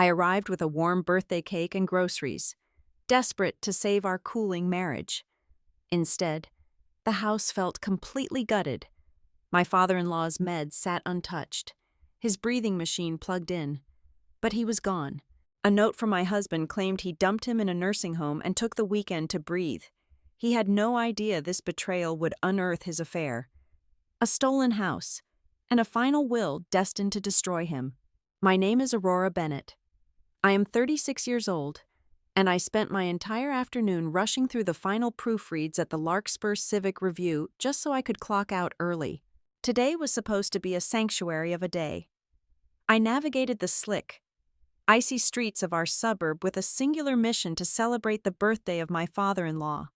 I arrived with a warm birthday cake and groceries, desperate to save our cooling marriage. Instead, the house felt completely gutted. My father-in-law's meds sat untouched, his breathing machine plugged in, but he was gone. A note from my husband claimed he dumped him in a nursing home and took the weekend to breathe. He had no idea this betrayal would unearth his affair. A stolen house, and a final will destined to destroy him. My name is Aurora Bennett. I am 36 years old, and I spent my entire afternoon rushing through the final proofreads at the Larkspur Civic Review just so I could clock out early. Today was supposed to be a sanctuary of a day. I navigated the slick, icy streets of our suburb with a singular mission to celebrate the birthday of my father-in-law,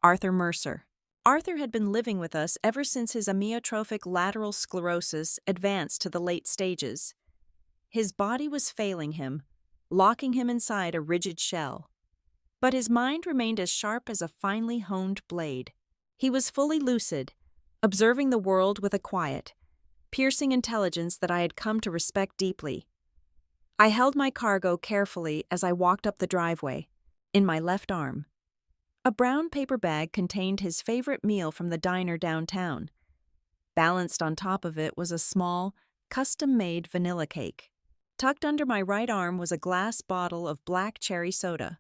Arthur Mercer. Arthur had been living with us ever since his amyotrophic lateral sclerosis advanced to the late stages. His body was failing him, locking him inside a rigid shell. But his mind remained as sharp as a finely honed blade. He was fully lucid, observing the world with a quiet, piercing intelligence that I had come to respect deeply. I held my cargo carefully as I walked up the driveway. In my left arm, a brown paper bag contained his favorite meal from the diner downtown. Balanced on top of it was a small, custom-made vanilla cake. Tucked under my right arm was a glass bottle of black cherry soda,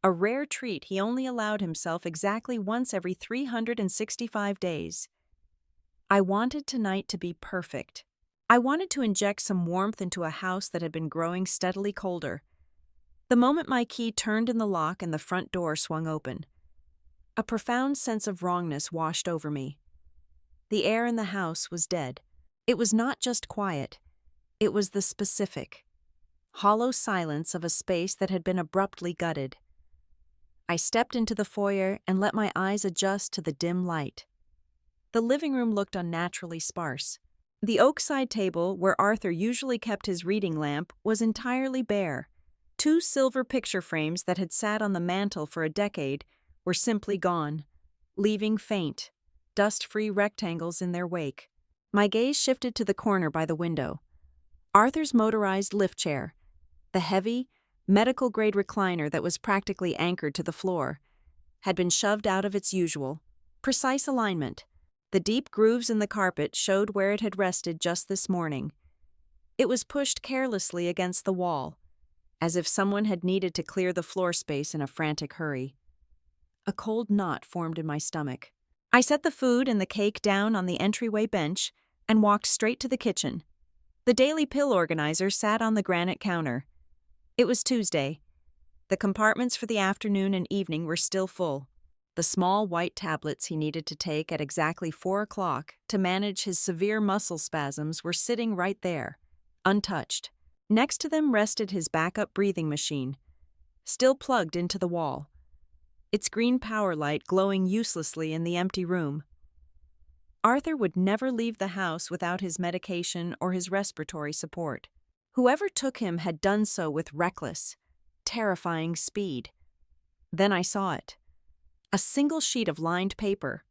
a rare treat he only allowed himself exactly once every 365 days. I wanted tonight to be perfect. I wanted to inject some warmth into a house that had been growing steadily colder. The moment my key turned in the lock and the front door swung open, a profound sense of wrongness washed over me. The air in the house was dead. It was not just quiet. It was the specific, hollow silence of a space that had been abruptly gutted. I stepped into the foyer and let my eyes adjust to the dim light. The living room looked unnaturally sparse. The oak-side table, where Arthur usually kept his reading lamp, was entirely bare. 2 silver picture frames that had sat on the mantel for a decade were simply gone, leaving faint, dust-free rectangles in their wake. My gaze shifted to the corner by the window. Arthur's motorized lift chair, the heavy, medical-grade recliner that was practically anchored to the floor, had been shoved out of its usual, precise alignment. The deep grooves in the carpet showed where it had rested just this morning. It was pushed carelessly against the wall, as if someone had needed to clear the floor space in a frantic hurry. A cold knot formed in my stomach. I set the food and the cake down on the entryway bench and walked straight to the kitchen. The daily pill organizer sat on the granite counter. It was Tuesday. The compartments for the afternoon and evening were still full. The small white tablets he needed to take at exactly 4 o'clock to manage his severe muscle spasms were sitting right there, untouched. Next to them rested his backup breathing machine, still plugged into the wall, its green power light glowing uselessly in the empty room. Arthur would never leave the house without his medication or his respiratory support. Whoever took him had done so with reckless, terrifying speed. Then I saw it. A single sheet of lined paper,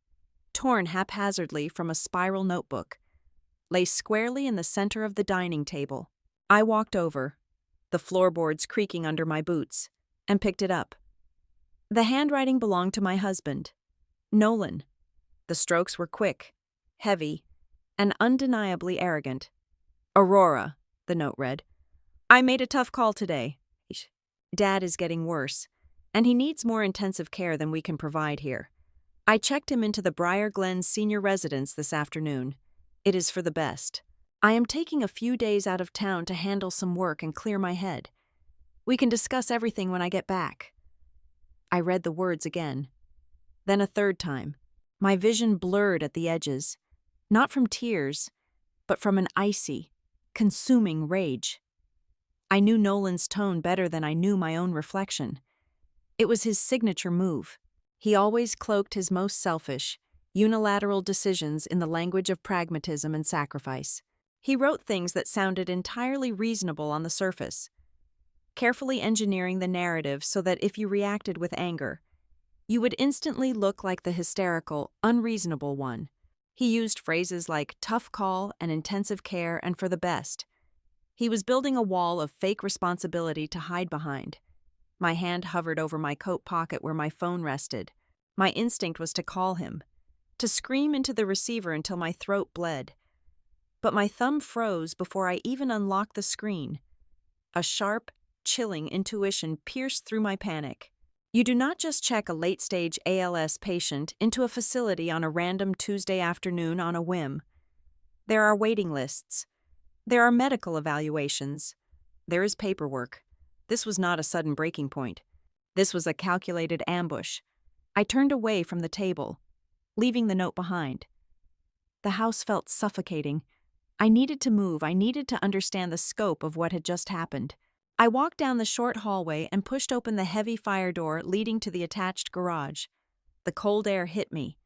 torn haphazardly from a spiral notebook, lay squarely in the center of the dining table. I walked over, the floorboards creaking under my boots, and picked it up. The handwriting belonged to my husband, Nolan. The strokes were quick, heavy, and undeniably arrogant. "Aurora," the note read, "I made a tough call today. Dad is getting worse, and he needs more intensive care than we can provide here. I checked him into the Briar Glen senior residence this afternoon. It is for the best. I am taking a few days out of town to handle some work and clear my head. We can discuss everything when I get back." I read the words again, then a third time. My vision blurred at the edges, not from tears, but from an icy, consuming rage. I knew Nolan's tone better than I knew my own reflection. It was his signature move. He always cloaked his most selfish, unilateral decisions in the language of pragmatism and sacrifice. He wrote things that sounded entirely reasonable on the surface, carefully engineering the narrative so that if you reacted with anger, you would instantly look like the hysterical, unreasonable one. He used phrases like tough call and intensive care and for the best, He was building a wall of fake responsibility to hide behind. My hand hovered over my coat pocket where my phone rested. My instinct was to call him, to scream into the receiver until my throat bled. But my thumb froze before I even unlocked the screen. A sharp, chilling intuition pierced through my panic. You do not just check a late-stage ALS patient into a facility on a random Tuesday afternoon on a whim. There are waiting lists. There are medical evaluations. There is paperwork. This was not a sudden breaking point. This was a calculated ambush. I turned away from the table, leaving the note behind. The house felt suffocating. I needed to move. I needed to understand the scope of what had just happened. I walked down the short hallway and pushed open the heavy fire door leading to the attached garage. The cold air hit me,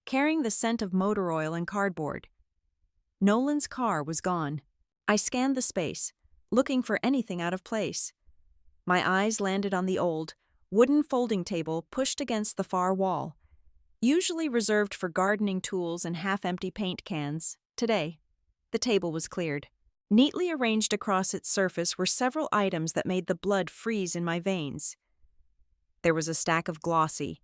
carrying the scent of motor oil and cardboard. Nolan's car was gone. I scanned the space, looking for anything out of place. My eyes landed on the old, wooden folding table pushed against the far wall. Usually reserved for gardening tools and half-empty paint cans, today, the table was cleared. Neatly arranged across its surface were several items that made the blood freeze in my veins. There was a stack of glossy,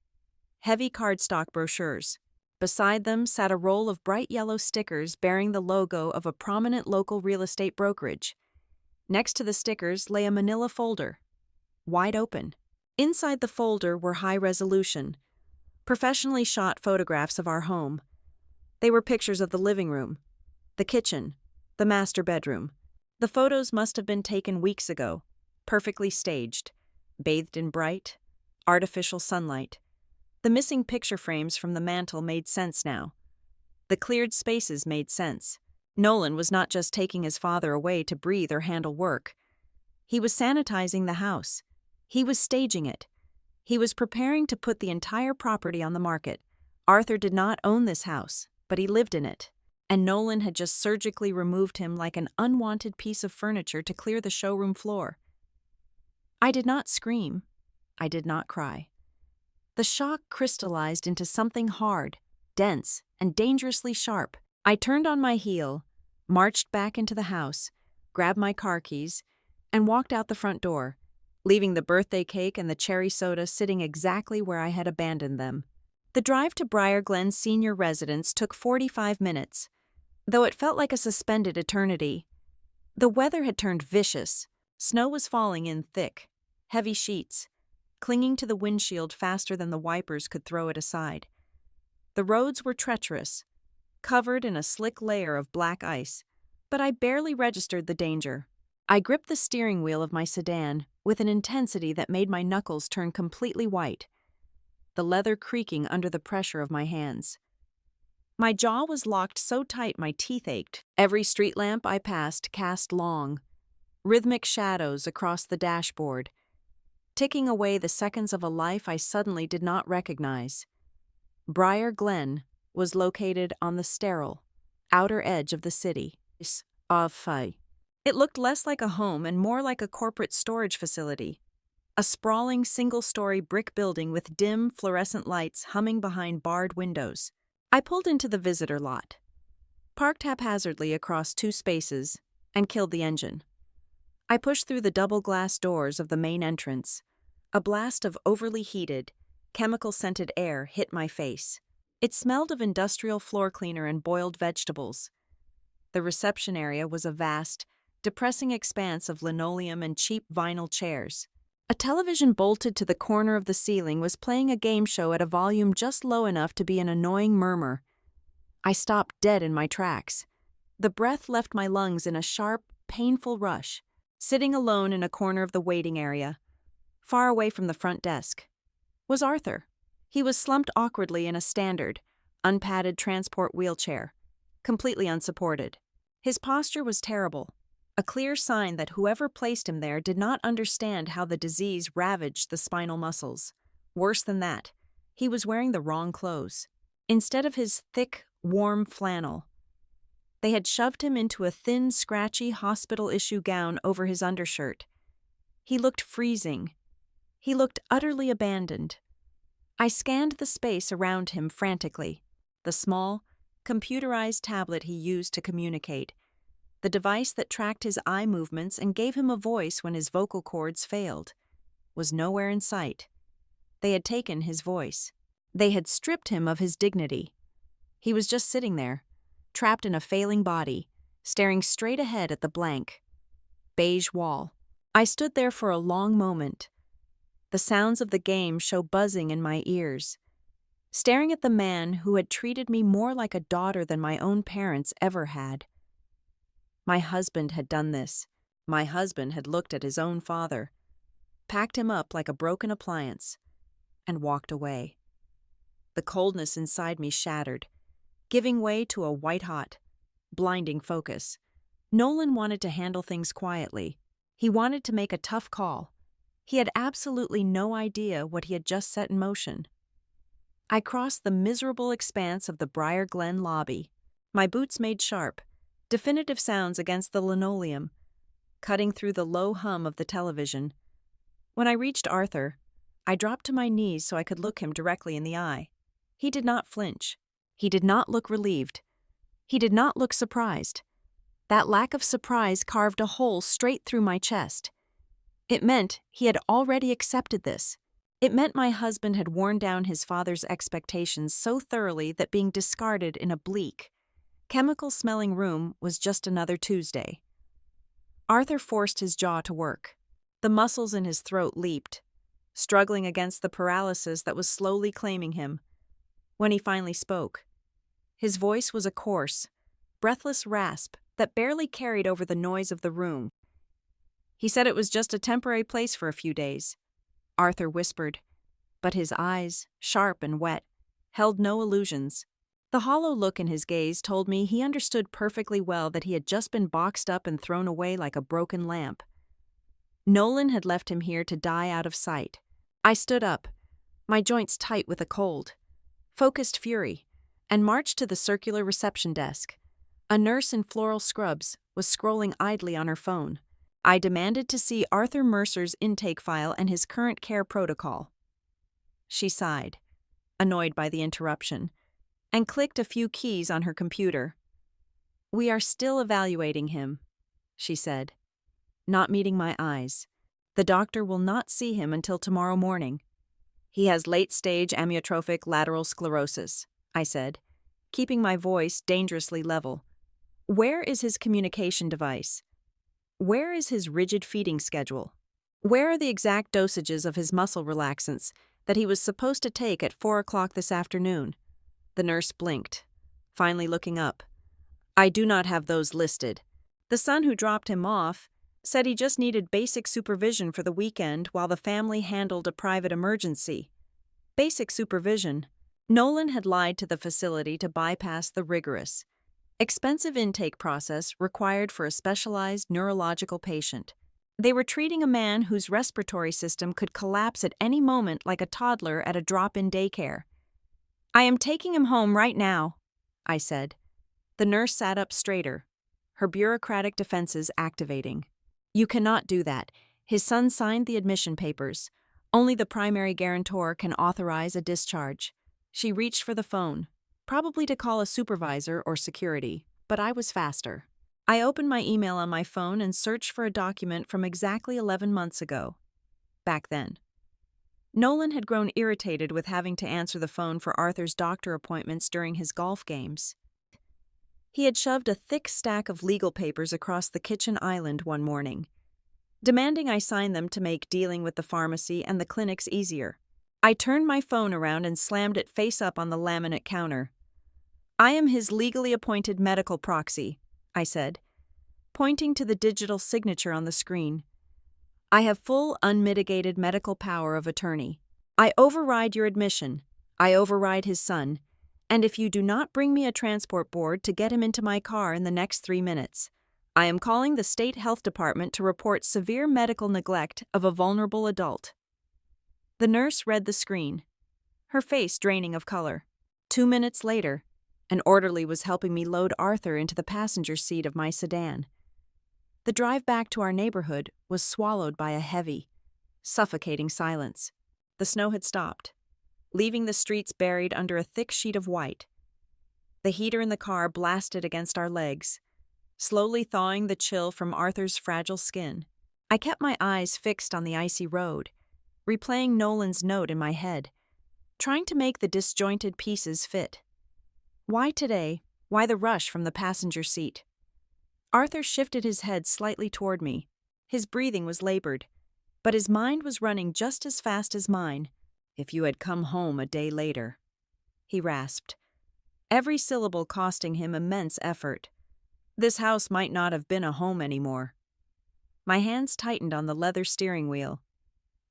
heavy cardstock brochures. Beside them sat a roll of bright yellow stickers bearing the logo of a prominent local real estate brokerage. Next to the stickers lay a manila folder, wide open. Inside the folder were high-resolution, professionally shot photographs of our home. They were pictures of the living room, the kitchen, the master bedroom. The photos must have been taken weeks ago, perfectly staged, bathed in bright, artificial sunlight. The missing picture frames from the mantel made sense now. The cleared spaces made sense. Nolan was not just taking his father away to breathe or handle work. He was sanitizing the house. He was staging it. He was preparing to put the entire property on the market. Arthur did not own this house, but he lived in it. And Nolan had just surgically removed him like an unwanted piece of furniture to clear the showroom floor. I did not scream. I did not cry. The shock crystallized into something hard, dense, and dangerously sharp. I turned on my heel, marched back into the house, grabbed my car keys, and walked out the front door, leaving the birthday cake and the cherry soda sitting exactly where I had abandoned them. The drive to Briar Glen senior residence took 45 minutes, though it felt like a suspended eternity. The weather had turned vicious. Snow was falling in thick, heavy sheets, clinging to the windshield faster than the wipers could throw it aside. The roads were treacherous, covered in a slick layer of black ice, but I barely registered the danger. I gripped the steering wheel of my sedan with an intensity that made my knuckles turn completely white, the leather creaking under the pressure of my hands. My jaw was locked so tight my teeth ached. Every street lamp I passed cast long, rhythmic shadows across the dashboard, ticking away the seconds of a life I suddenly did not recognize. Briar Glen was located on the sterile, outer edge of the city. It looked less like a home and more like a corporate storage facility, a sprawling single-story brick building with dim, fluorescent lights humming behind barred windows. I pulled into the visitor lot, parked haphazardly across two spaces, and killed the engine. I pushed through the double-glass doors of the main entrance. A blast of overly heated, chemical-scented air hit my face. It smelled of industrial floor cleaner and boiled vegetables. The reception area was a vast, depressing expanse of linoleum and cheap vinyl chairs. A television bolted to the corner of the ceiling was playing a game show at a volume just low enough to be an annoying murmur. I stopped dead in my tracks. The breath left my lungs in a sharp, painful rush. Sitting alone in a corner of the waiting area, far away from the front desk, was Arthur. He was slumped awkwardly in a standard, unpadded transport wheelchair, completely unsupported. His posture was terrible, a clear sign that whoever placed him there did not understand how the disease ravaged the spinal muscles. Worse than that, he was wearing the wrong clothes. Instead of his thick, warm flannel, they had shoved him into a thin, scratchy hospital-issue gown over his undershirt. He looked freezing. He looked utterly abandoned. I scanned the space around him frantically, the small, computerized tablet he used to communicate, The device that tracked his eye movements and gave him a voice when his vocal cords failed was nowhere in sight. They had taken his voice. They had stripped him of his dignity. He was just sitting there, trapped in a failing body, staring straight ahead at the blank, beige wall. I stood there for a long moment, the sounds of the game show buzzing in my ears, staring at the man who had treated me more like a daughter than my own parents ever had. My husband had done this. My husband had looked at his own father, packed him up like a broken appliance, and walked away. The coldness inside me shattered, giving way to a white-hot, blinding focus. Nolan wanted to handle things quietly. He wanted to make a tough call. He had absolutely no idea what he had just set in motion. I crossed the miserable expanse of the Briar Glen lobby. My boots made sharp, definitive sounds against the linoleum, cutting through the low hum of the television. When I reached Arthur, I dropped to my knees so I could look him directly in the eye. He did not flinch. He did not look relieved. He did not look surprised. That lack of surprise carved a hole straight through my chest. It meant he had already accepted this. It meant my husband had worn down his father's expectations so thoroughly that being discarded in a bleak, chemical-smelling room was just another Tuesday. Arthur forced his jaw to work. The muscles in his throat leaped, struggling against the paralysis that was slowly claiming him. When he finally spoke, his voice was a coarse, breathless rasp that barely carried over the noise of the room. He said it was just a temporary place for a few days, Arthur whispered, but his eyes, sharp and wet, held no illusions. The hollow look in his gaze told me he understood perfectly well that he had just been boxed up and thrown away like a broken lamp. Nolan had left him here to die out of sight. I stood up, my joints tight with a cold, focused fury, and marched to the circular reception desk. A nurse in floral scrubs was scrolling idly on her phone. I demanded to see Arthur Mercer's intake file and his current care protocol. She sighed, annoyed by the interruption, and clicked a few keys on her computer. "We are still evaluating him," she said, not meeting my eyes. "The doctor will not see him until tomorrow morning." "He has late-stage amyotrophic lateral sclerosis," I said, keeping my voice dangerously level. "Where is his communication device? Where is his rigid feeding schedule? Where are the exact dosages of his muscle relaxants that he was supposed to take at 4 o'clock this afternoon?" The nurse blinked, finally looking up. "I do not have those listed. The son who dropped him off said he just needed basic supervision for the weekend while the family handled a private emergency." Basic supervision. Nolan had lied to the facility to bypass the rigorous, expensive intake process required for a specialized neurological patient. They were treating a man whose respiratory system could collapse at any moment like a toddler at a drop-in daycare. "I am taking him home right now," I said. The nurse sat up straighter, her bureaucratic defenses activating. "You cannot do that. His son signed the admission papers. Only the primary guarantor can authorize a discharge." She reached for the phone, probably to call a supervisor or security, but I was faster. I opened my email on my phone and searched for a document from exactly 11 months ago. Back then. Nolan had grown irritated with having to answer the phone for Arthur's doctor appointments during his golf games. He had shoved a thick stack of legal papers across the kitchen island one morning, demanding I sign them to make dealing with the pharmacy and the clinics easier. I turned my phone around and slammed it face up on the laminate counter. "I am his legally appointed medical proxy," I said, pointing to the digital signature on the screen. "I have full, unmitigated medical power of attorney. I override your admission. I override his son. And if you do not bring me a transport board to get him into my car in the next 3 minutes, I am calling the state health department to report severe medical neglect of a vulnerable adult." The nurse read the screen, her face draining of color. 2 minutes later, an orderly was helping me load Arthur into the passenger seat of my sedan. The drive back to our neighborhood was swallowed by a heavy, suffocating silence. The snow had stopped, leaving the streets buried under a thick sheet of white. The heater in the car blasted against our legs, slowly thawing the chill from Arthur's fragile skin. I kept my eyes fixed on the icy road, replaying Nolan's note in my head, trying to make the disjointed pieces fit. Why today? Why the rush from the passenger seat? Arthur shifted his head slightly toward me. His breathing was labored, but his mind was running just as fast as mine. If you had come home a day later, he rasped, every syllable costing him immense effort. This house might not have been a home anymore. My hands tightened on the leather steering wheel.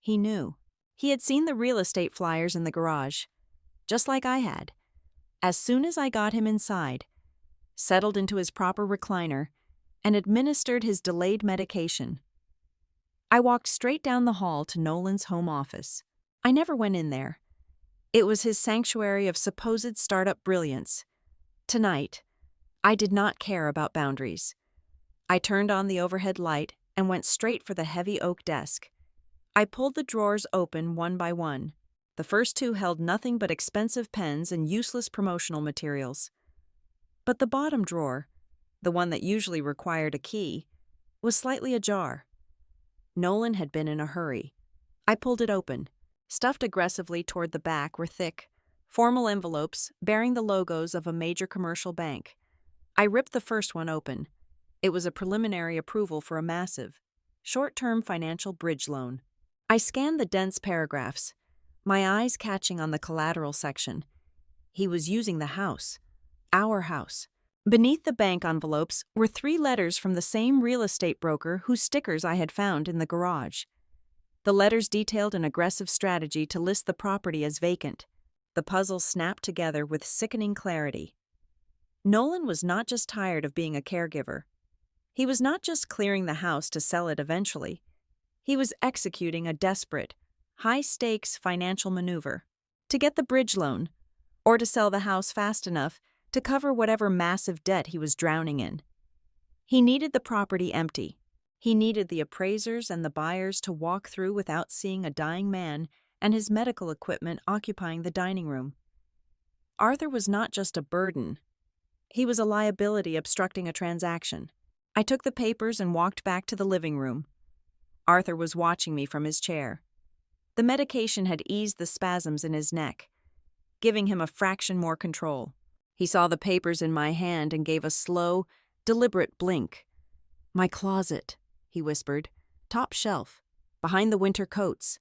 He knew. He had seen the real estate flyers in the garage, just like I had. As soon as I got him inside, settled into his proper recliner, and administered his delayed medication, I walked straight down the hall to Nolan's home office. I never went in there. It was his sanctuary of supposed startup brilliance. Tonight, I did not care about boundaries. I turned on the overhead light and went straight for the heavy oak desk. I pulled the drawers open one by one. The first two held nothing but expensive pens and useless promotional materials. But the bottom drawer, the one that usually required a key, was slightly ajar. Nolan had been in a hurry. I pulled it open. Stuffed aggressively toward the back were thick, formal envelopes bearing the logos of a major commercial bank. I ripped the first one open. It was a preliminary approval for a massive, short-term financial bridge loan. I scanned the dense paragraphs, my eyes catching on the collateral section. He was using the house, our house. Beneath the bank envelopes were 3 letters from the same real estate broker whose stickers I had found in the garage. The letters detailed an aggressive strategy to list the property as vacant. The puzzle snapped together with sickening clarity. Nolan was not just tired of being a caregiver. He was not just clearing the house to sell it eventually. He was executing a desperate, high-stakes financial maneuver to get the bridge loan, or to sell the house fast enough to cover whatever massive debt he was drowning in. He needed the property empty. He needed the appraisers and the buyers to walk through without seeing a dying man and his medical equipment occupying the dining room. Arthur was not just a burden. He was a liability obstructing a transaction. I took the papers and walked back to the living room. Arthur was watching me from his chair. The medication had eased the spasms in his neck, giving him a fraction more control. He saw the papers in my hand and gave a slow, deliberate blink. "My closet," he whispered. "Top shelf, behind the winter coats."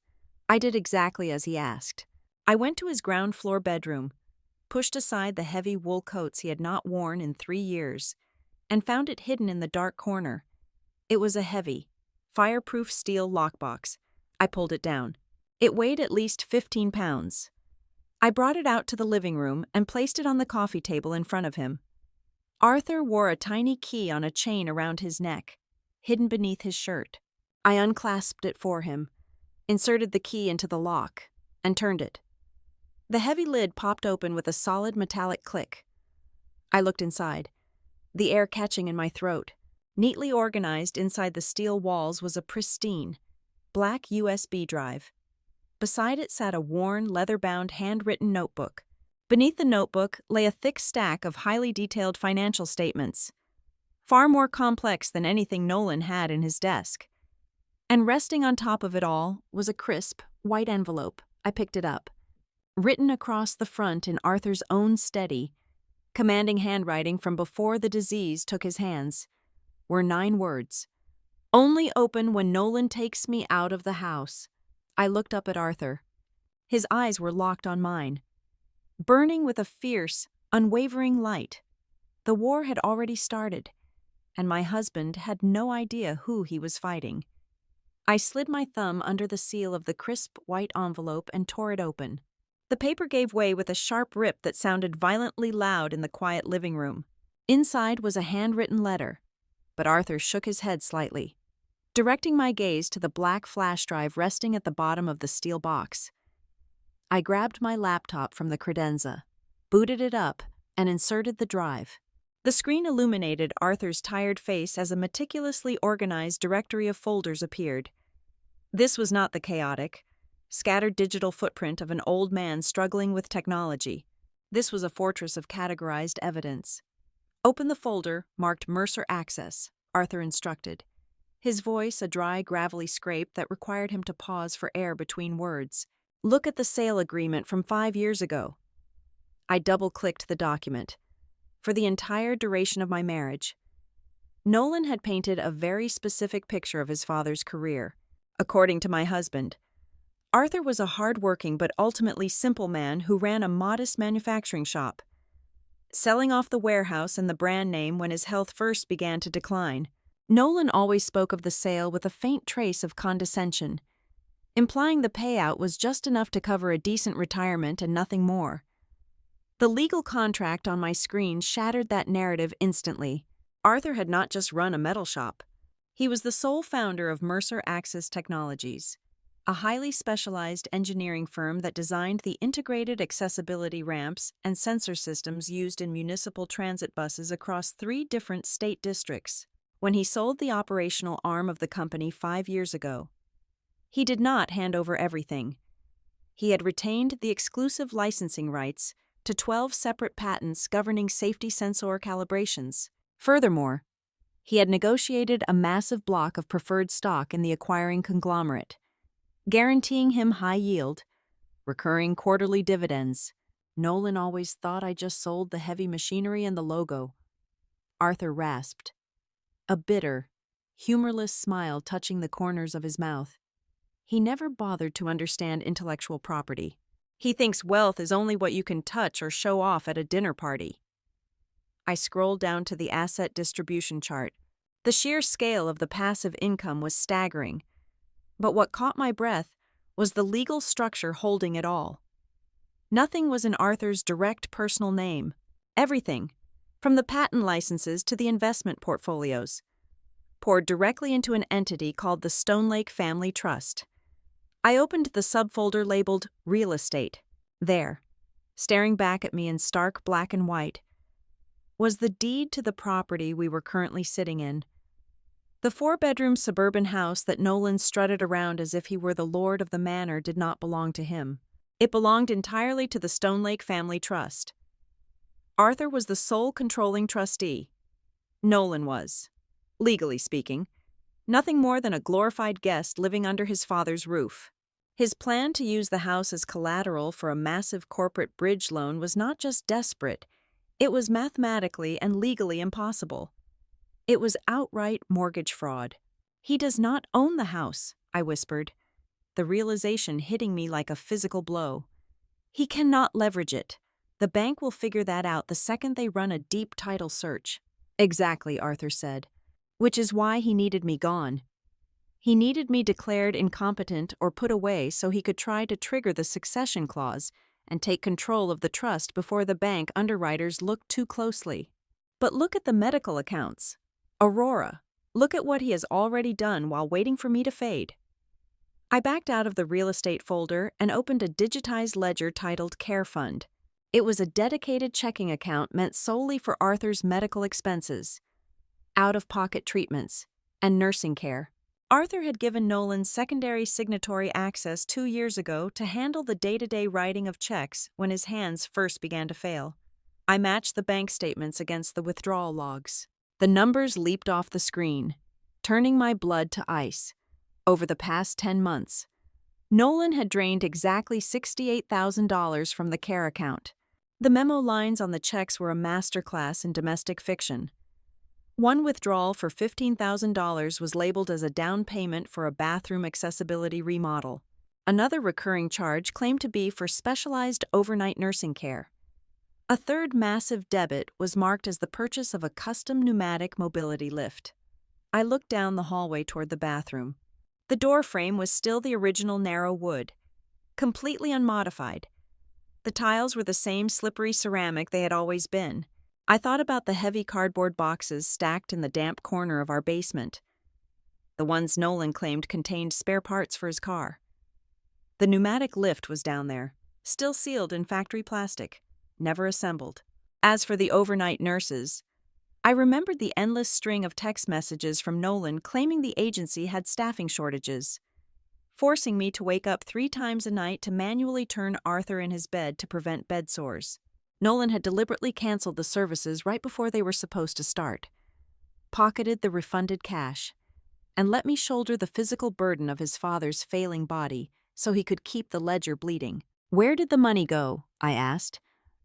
I did exactly as he asked. I went to his ground floor bedroom, pushed aside the heavy wool coats he had not worn in 3 years, and found it hidden in the dark corner. It was a heavy, fireproof steel lockbox. I pulled it down. It weighed at least 15 pounds. I brought it out to the living room and placed it on the coffee table in front of him. Arthur wore a tiny key on a chain around his neck, hidden beneath his shirt. I unclasped it for him, inserted the key into the lock, and turned it. The heavy lid popped open with a solid metallic click. I looked inside, the air catching in my throat. Neatly organized inside the steel walls was a pristine, black USB drive. Beside it sat a worn, leather-bound, handwritten notebook. Beneath the notebook lay a thick stack of highly detailed financial statements, far more complex than anything Nolan had in his desk. And resting on top of it all was a crisp, white envelope. I picked it up. Written across the front in Arthur's own steady, commanding handwriting from before the disease took his hands, were 9 words. "Only open when Nolan takes me out of the house." I looked up at Arthur. His eyes were locked on mine, burning with a fierce, unwavering light. The war had already started, and my husband had no idea who he was fighting. I slid my thumb under the seal of the crisp white envelope and tore it open. The paper gave way with a sharp rip that sounded violently loud in the quiet living room. Inside was a handwritten letter, but Arthur shook his head slightly, directing my gaze to the black flash drive resting at the bottom of the steel box. I grabbed my laptop from the credenza, booted it up, and inserted the drive. The screen illuminated Arthur's tired face as a meticulously organized directory of folders appeared. This was not the chaotic, scattered digital footprint of an old man struggling with technology. This was a fortress of categorized evidence. Open the folder marked Mercer Access, Arthur instructed. His voice a dry, gravelly scrape that required him to pause for air between words. Look at the sale agreement from 5 years ago. I double-clicked the document. For the entire duration of my marriage, Nolan had painted a very specific picture of his father's career. According to my husband, Arthur was a hard-working but ultimately simple man who ran a modest manufacturing shop, selling off the warehouse and the brand name when his health first began to decline. Nolan always spoke of the sale with a faint trace of condescension, implying the payout was just enough to cover a decent retirement and nothing more. The legal contract on my screen shattered that narrative instantly. Arthur had not just run a metal shop. He was the sole founder of Mercer Access Technologies, a highly specialized engineering firm that designed the integrated accessibility ramps and sensor systems used in municipal transit buses across 3 different state districts. When he sold the operational arm of the company 5 years ago, he did not hand over everything. He had retained the exclusive licensing rights to 12 separate patents governing safety sensor calibrations. Furthermore, he had negotiated a massive block of preferred stock in the acquiring conglomerate, guaranteeing him high yield, recurring quarterly dividends. Nolan always thought I just sold the heavy machinery and the logo, Arthur rasped, a bitter, humorless smile touching the corners of his mouth. He never bothered to understand intellectual property. He thinks wealth is only what you can touch or show off at a dinner party. I scrolled down to the asset distribution chart. The sheer scale of the passive income was staggering, but what caught my breath was the legal structure holding it all. Nothing was in Arthur's direct personal name. Everything, from the patent licenses to the investment portfolios, poured directly into an entity called the Stone Lake Family Trust. I opened the subfolder labeled Real Estate. There, staring back at me in stark black and white, was the deed to the property we were currently sitting in. The 4-bedroom suburban house that Nolan strutted around as if he were the lord of the manor did not belong to him. It belonged entirely to the Stone Lake Family Trust. Arthur was the sole controlling trustee. Nolan was, legally speaking, nothing more than a glorified guest living under his father's roof. His plan to use the house as collateral for a massive corporate bridge loan was not just desperate, it was mathematically and legally impossible. It was outright mortgage fraud. He does not own the house, I whispered, the realization hitting me like a physical blow. He cannot leverage it. The bank will figure that out the second they run a deep title search. Exactly, Arthur said, which is why he needed me gone. He needed me declared incompetent or put away so he could try to trigger the succession clause and take control of the trust before the bank underwriters looked too closely. But look at the medical accounts. Aurora, look at what he has already done while waiting for me to fade. I backed out of the real estate folder and opened a digitized ledger titled Care Fund. It was a dedicated checking account meant solely for Arthur's medical expenses, out-of-pocket treatments, and nursing care. Arthur had given Nolan secondary signatory access 2 years ago to handle the day-to-day writing of checks when his hands first began to fail. I matched the bank statements against the withdrawal logs. The numbers leaped off the screen, turning my blood to ice. Over the past 10 months, Nolan had drained exactly $68,000 from the care account. The memo lines on the checks were a masterclass in domestic fiction. One withdrawal for $15,000 was labeled as a down payment for a bathroom accessibility remodel. Another recurring charge claimed to be for specialized overnight nursing care. A third massive debit was marked as the purchase of a custom pneumatic mobility lift. I looked down the hallway toward the bathroom. The door frame was still the original narrow wood, completely unmodified. The tiles were the same slippery ceramic they had always been. I thought about the heavy cardboard boxes stacked in the damp corner of our basement. The ones Nolan claimed contained spare parts for his car. The pneumatic lift was down there, still sealed in factory plastic, never assembled. As for the overnight nurses, I remembered the endless string of text messages from Nolan claiming the agency had staffing shortages, forcing me to wake up 3 times a night to manually turn Arthur in his bed to prevent bed sores. Nolan had deliberately canceled the services right before they were supposed to start, pocketed the refunded cash, and let me shoulder the physical burden of his father's failing body so he could keep the ledger bleeding. Where did the money go? I asked,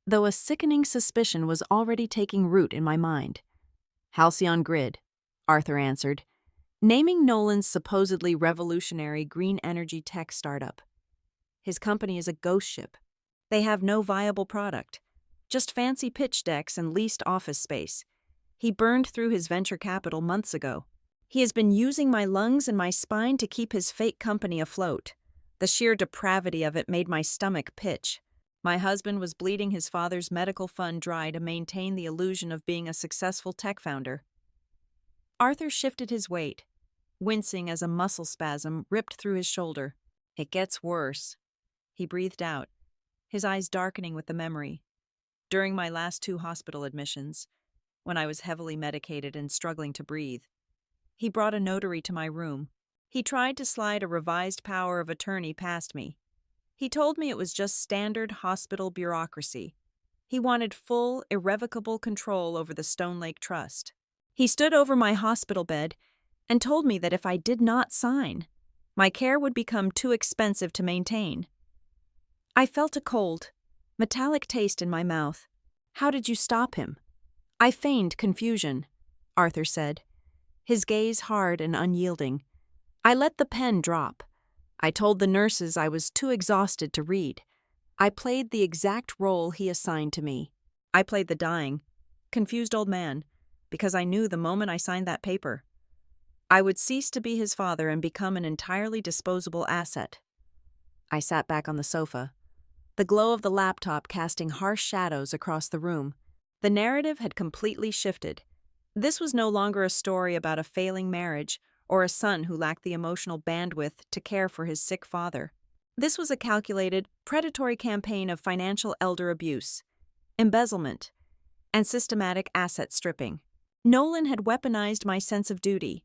though a sickening suspicion was already taking root in my mind. Halcyon Grid, Arthur answered, naming Nolan's supposedly revolutionary green energy tech startup. His company is a ghost ship. They have no viable product, just fancy pitch decks and leased office space. He burned through his venture capital months ago. He has been using my lungs and my spine to keep his fake company afloat. The sheer depravity of it made my stomach pitch. My husband was bleeding his father's medical fund dry to maintain the illusion of being a successful tech founder. Arthur shifted his weight, wincing as a muscle spasm ripped through his shoulder. It gets worse, he breathed out, his eyes darkening with the memory. During my last 2 hospital admissions, when I was heavily medicated and struggling to breathe, he brought a notary to my room. He tried to slide a revised power of attorney past me. He told me it was just standard hospital bureaucracy. He wanted full, irrevocable control over the Stone Lake Trust. He stood over my hospital bed and told me that if I did not sign, my care would become too expensive to maintain. I felt a cold, metallic taste in my mouth. How did you stop him? I feigned confusion, Arthur said, his gaze hard and unyielding. I let the pen drop. I told the nurses I was too exhausted to read. I played the exact role he assigned to me. I played the dying, confused old man, because I knew the moment I signed that paper, I would cease to be his father and become an entirely disposable asset. I sat back on the sofa, the glow of the laptop casting harsh shadows across the room. The narrative had completely shifted. This was no longer a story about a failing marriage or a son who lacked the emotional bandwidth to care for his sick father. This was a calculated, predatory campaign of financial elder abuse, embezzlement, and systematic asset stripping. Nolan had weaponized my sense of duty,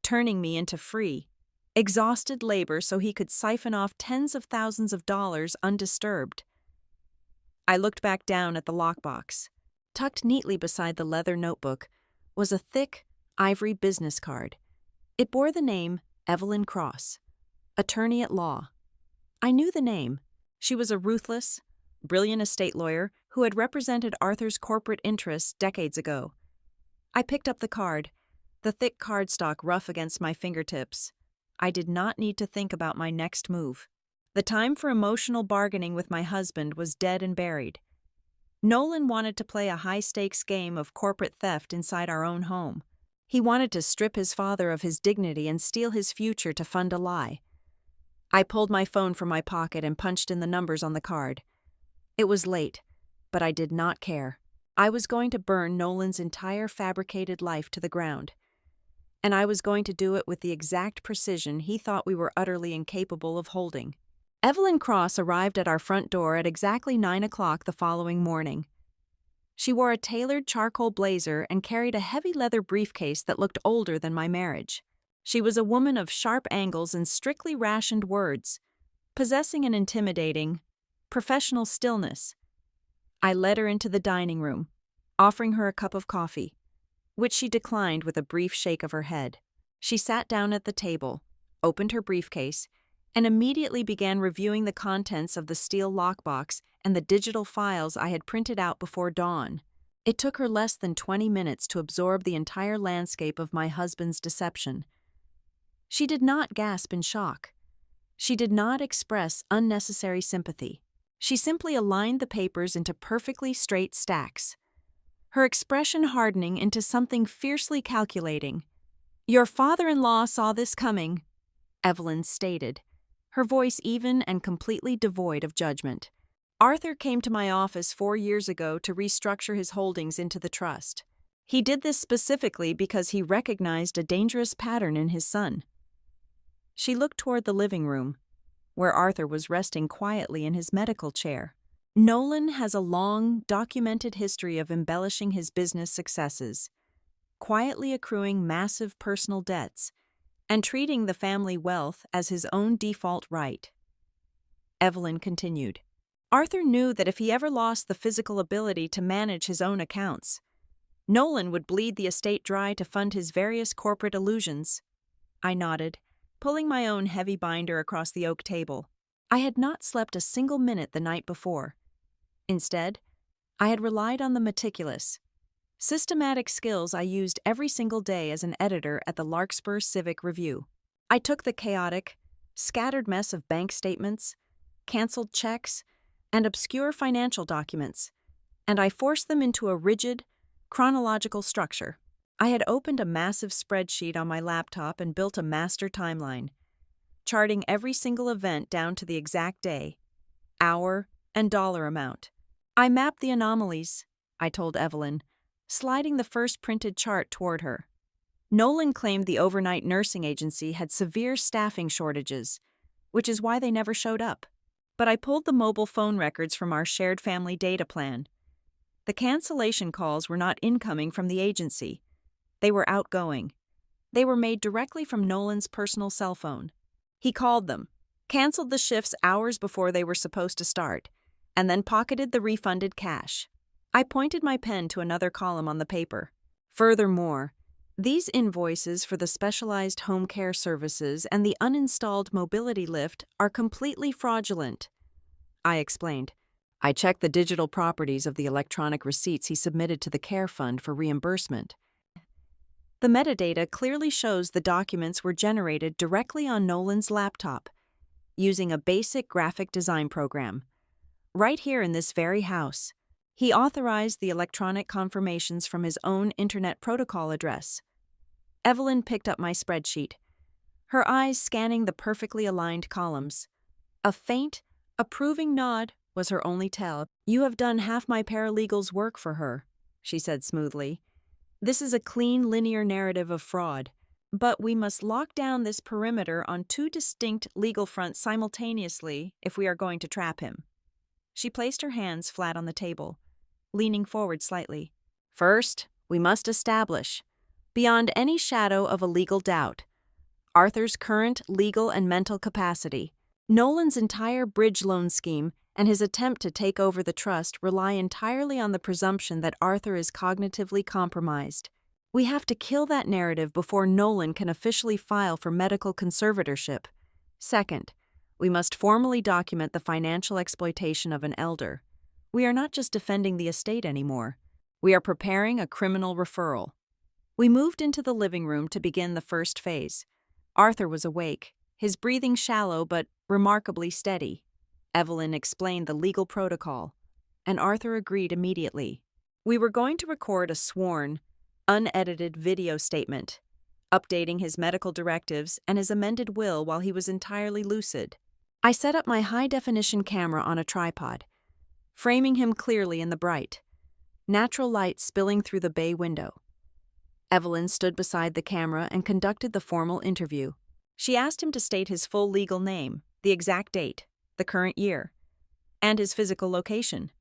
turning me into free, exhausted labor so he could siphon off tens of thousands of dollars undisturbed. I looked back down at the lockbox. Tucked neatly beside the leather notebook was a thick, ivory business card. It bore the name Evelyn Cross, attorney at law. I knew the name. She was a ruthless, brilliant estate lawyer who had represented Arthur's corporate interests decades ago. I picked up the card, the thick cardstock rough against my fingertips. I did not need to think about my next move. The time for emotional bargaining with my husband was dead and buried. Nolan wanted to play a high-stakes game of corporate theft inside our own home. He wanted to strip his father of his dignity and steal his future to fund a lie. I pulled my phone from my pocket and punched in the numbers on the card. It was late, but I did not care. I was going to burn Nolan's entire fabricated life to the ground. And I was going to do it with the exact precision he thought we were utterly incapable of holding. Evelyn Cross arrived at our front door at exactly 9 o'clock the following morning. She wore a tailored charcoal blazer and carried a heavy leather briefcase that looked older than my marriage. She was a woman of sharp angles and strictly rationed words, possessing an intimidating, professional stillness. I led her into the dining room, offering her a cup of coffee, which she declined with a brief shake of her head. She sat down at the table, opened her briefcase, and immediately began reviewing the contents of the steel lockbox and the digital files I had printed out before dawn. It took her less than 20 minutes to absorb the entire landscape of my husband's deception. She did not gasp in shock. She did not express unnecessary sympathy. She simply aligned the papers into perfectly straight stacks, her expression hardening into something fiercely calculating. "Your father-in-law saw this coming," Evelyn stated, her voice even and completely devoid of judgment. "Arthur came to my office 4 years ago to restructure his holdings into the trust. He did this specifically because he recognized a dangerous pattern in his son." She looked toward the living room, where Arthur was resting quietly in his medical chair. Nolan has a long, documented history of embellishing his business successes, quietly accruing massive personal debts, and treating the family wealth as his own default right. Evelyn continued, Arthur knew that if he ever lost the physical ability to manage his own accounts, Nolan would bleed the estate dry to fund his various corporate illusions. I nodded, pulling my own heavy binder across the oak table. I had not slept a single minute the night before. Instead, I had relied on the meticulous, systematic skills I used every single day as an editor at the Larkspur Civic Review. I took the chaotic, scattered mess of bank statements, canceled checks, and obscure financial documents, and I forced them into a rigid, chronological structure. I had opened a massive spreadsheet on my laptop and built a master timeline, charting every single event down to the exact day, hour, and dollar amount. I mapped the anomalies, I told Evelyn, sliding the first printed chart toward her. Nolan claimed the overnight nursing agency had severe staffing shortages, which is why they never showed up. But I pulled the mobile phone records from our shared family data plan. The cancellation calls were not incoming from the agency. They were outgoing. They were made directly from Nolan's personal cell phone. He called them, canceled the shifts hours before they were supposed to start, and then pocketed the refunded cash. I pointed my pen to another column on the paper. Furthermore, these invoices for the specialized home care services and the uninstalled mobility lift are completely fraudulent, I explained. I checked the digital properties of the electronic receipts he submitted to the care fund for reimbursement. The metadata clearly shows the documents were generated directly on Nolan's laptop, using a basic graphic design program. Right here in this very house, he authorized the electronic confirmations from his own Internet Protocol address. Evelyn picked up my spreadsheet, her eyes scanning the perfectly aligned columns. A faint, approving nod was her only tell. "You have done half my paralegal's work for her," she said smoothly. "This is a clean, linear narrative of fraud, but we must lock down this perimeter on two distinct legal fronts simultaneously if we are going to trap him." She placed her hands flat on the table, leaning forward slightly. "First, we must establish, beyond any shadow of a legal doubt, Arthur's current legal and mental capacity. Nolan's entire bridge loan scheme and his attempt to take over the trust rely entirely on the presumption that Arthur is cognitively compromised. We have to kill that narrative before Nolan can officially file for medical conservatorship. Second, we must formally document the financial exploitation of an elder. We are not just defending the estate anymore. We are preparing a criminal referral." We moved into the living room to begin the first phase. Arthur was awake, his breathing shallow but remarkably steady. Evelyn explained the legal protocol, and Arthur agreed immediately. We were going to record a sworn, unedited video statement, updating his medical directives and his amended will while he was entirely lucid. I set up my high-definition camera on a tripod, framing him clearly in the bright, natural light spilling through the bay window. Evelyn stood beside the camera and conducted the formal interview. She asked him to state his full legal name, the exact date, the current year, and his physical location.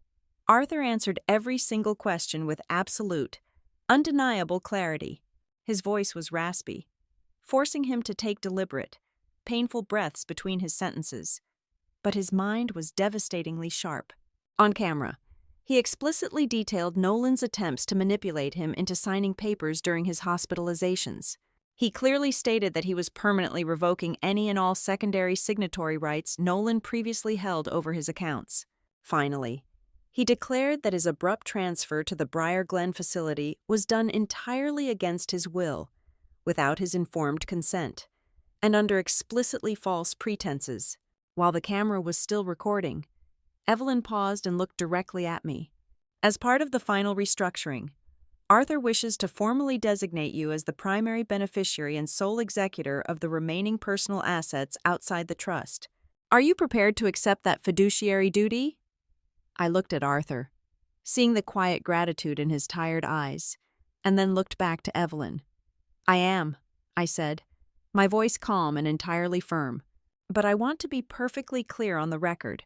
Arthur answered every single question with absolute, undeniable clarity. His voice was raspy, forcing him to take deliberate, painful breaths between his sentences. But his mind was devastatingly sharp. On camera, he explicitly detailed Nolan's attempts to manipulate him into signing papers during his hospitalizations. He clearly stated that he was permanently revoking any and all secondary signatory rights Nolan previously held over his accounts. Finally, he declared that his abrupt transfer to the Briar Glen facility was done entirely against his will, without his informed consent, and under explicitly false pretenses. While the camera was still recording, Evelyn paused and looked directly at me. "As part of the final restructuring, Arthur wishes to formally designate you as the primary beneficiary and sole executor of the remaining personal assets outside the trust. Are you prepared to accept that fiduciary duty?" I looked at Arthur, seeing the quiet gratitude in his tired eyes, and then looked back to Evelyn. "I am," I said, my voice calm and entirely firm. "But I want to be perfectly clear on the record.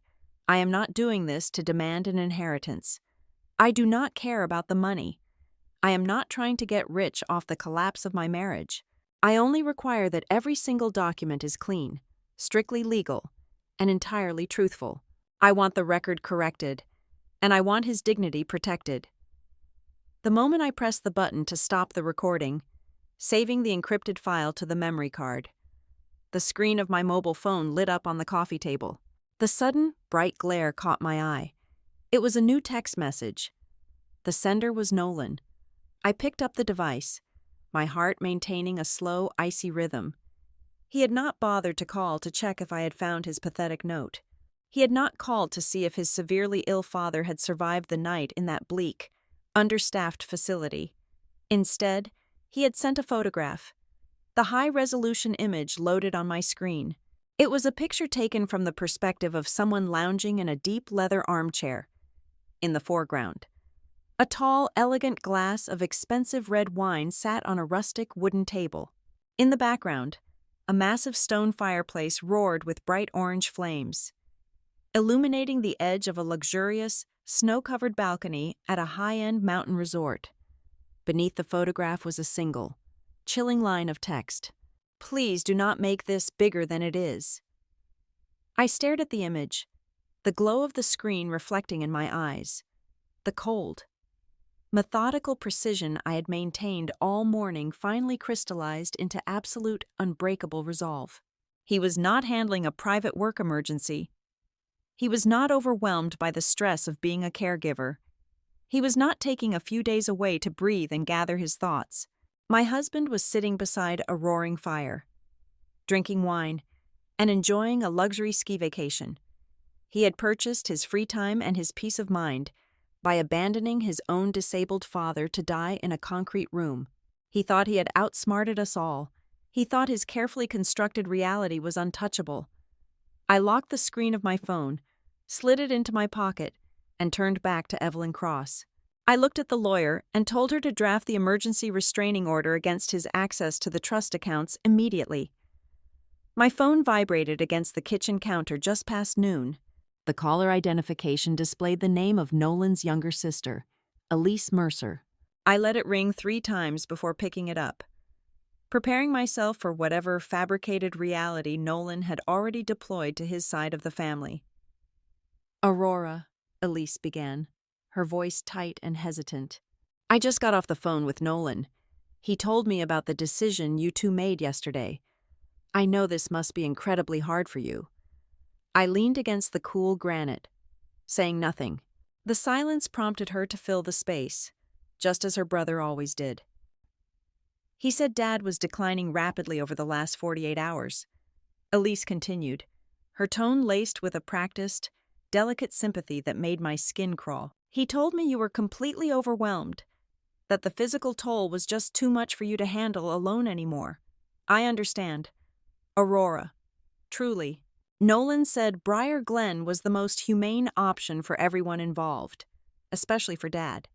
I am not doing this to demand an inheritance. I do not care about the money. I am not trying to get rich off the collapse of my marriage. I only require that every single document is clean, strictly legal, and entirely truthful. I want the record corrected, and I want his dignity protected. The moment I pressed the button to stop the recording, saving the encrypted file to the memory card, the screen of my mobile phone lit up on the coffee table. The sudden, bright glare caught my eye. It was a new text message. The sender was Nolan. I picked up the device, my heart maintaining a slow, icy rhythm. He had not bothered to call to check if I had found his pathetic note. He had not called to see if his severely ill father had survived the night in that bleak, understaffed facility. Instead, he had sent a photograph. The high-resolution image loaded on my screen. It was a picture taken from the perspective of someone lounging in a deep leather armchair. In the foreground, a tall, elegant glass of expensive red wine sat on a rustic wooden table. In the background, a massive stone fireplace roared with bright orange flames, illuminating the edge of a luxurious, snow-covered balcony at a high-end mountain resort. Beneath the photograph was a single, chilling line of text. "Please do not make this bigger than it is." I stared at the image, the glow of the screen reflecting in my eyes. The cold, methodical precision I had maintained all morning finally crystallized into absolute, unbreakable resolve. He was not handling a private work emergency. He was not overwhelmed by the stress of being a caregiver. He was not taking a few days away to breathe and gather his thoughts. My husband was sitting beside a roaring fire, drinking wine, and enjoying a luxury ski vacation. He had purchased his free time and his peace of mind by abandoning his own disabled father to die in a concrete room. He thought he had outsmarted us all. He thought his carefully constructed reality was untouchable. I locked the screen of my phone, slid it into my pocket, and turned back to Evelyn Cross. I looked at the lawyer and told her to draft the emergency restraining order against his access to the trust accounts immediately. My phone vibrated against the kitchen counter just past noon. The caller identification displayed the name of Nolan's younger sister, Elise Mercer. I let it ring 3 times before picking it up, preparing myself for whatever fabricated reality Nolan had already deployed to his side of the family. "Aurora," Elise began, her voice tight and hesitant. "I just got off the phone with Nolan. He told me about the decision you two made yesterday. I know this must be incredibly hard for you." I leaned against the cool granite, saying nothing. The silence prompted her to fill the space, just as her brother always did. "He said Dad was declining rapidly over the last 48 hours. Elise continued, her tone laced with a practiced, delicate sympathy that made my skin crawl. "He told me you were completely overwhelmed, that the physical toll was just too much for you to handle alone anymore. I understand. Aurora, truly." Nolan said Briar Glen was the most humane option for everyone involved, especially for Dad.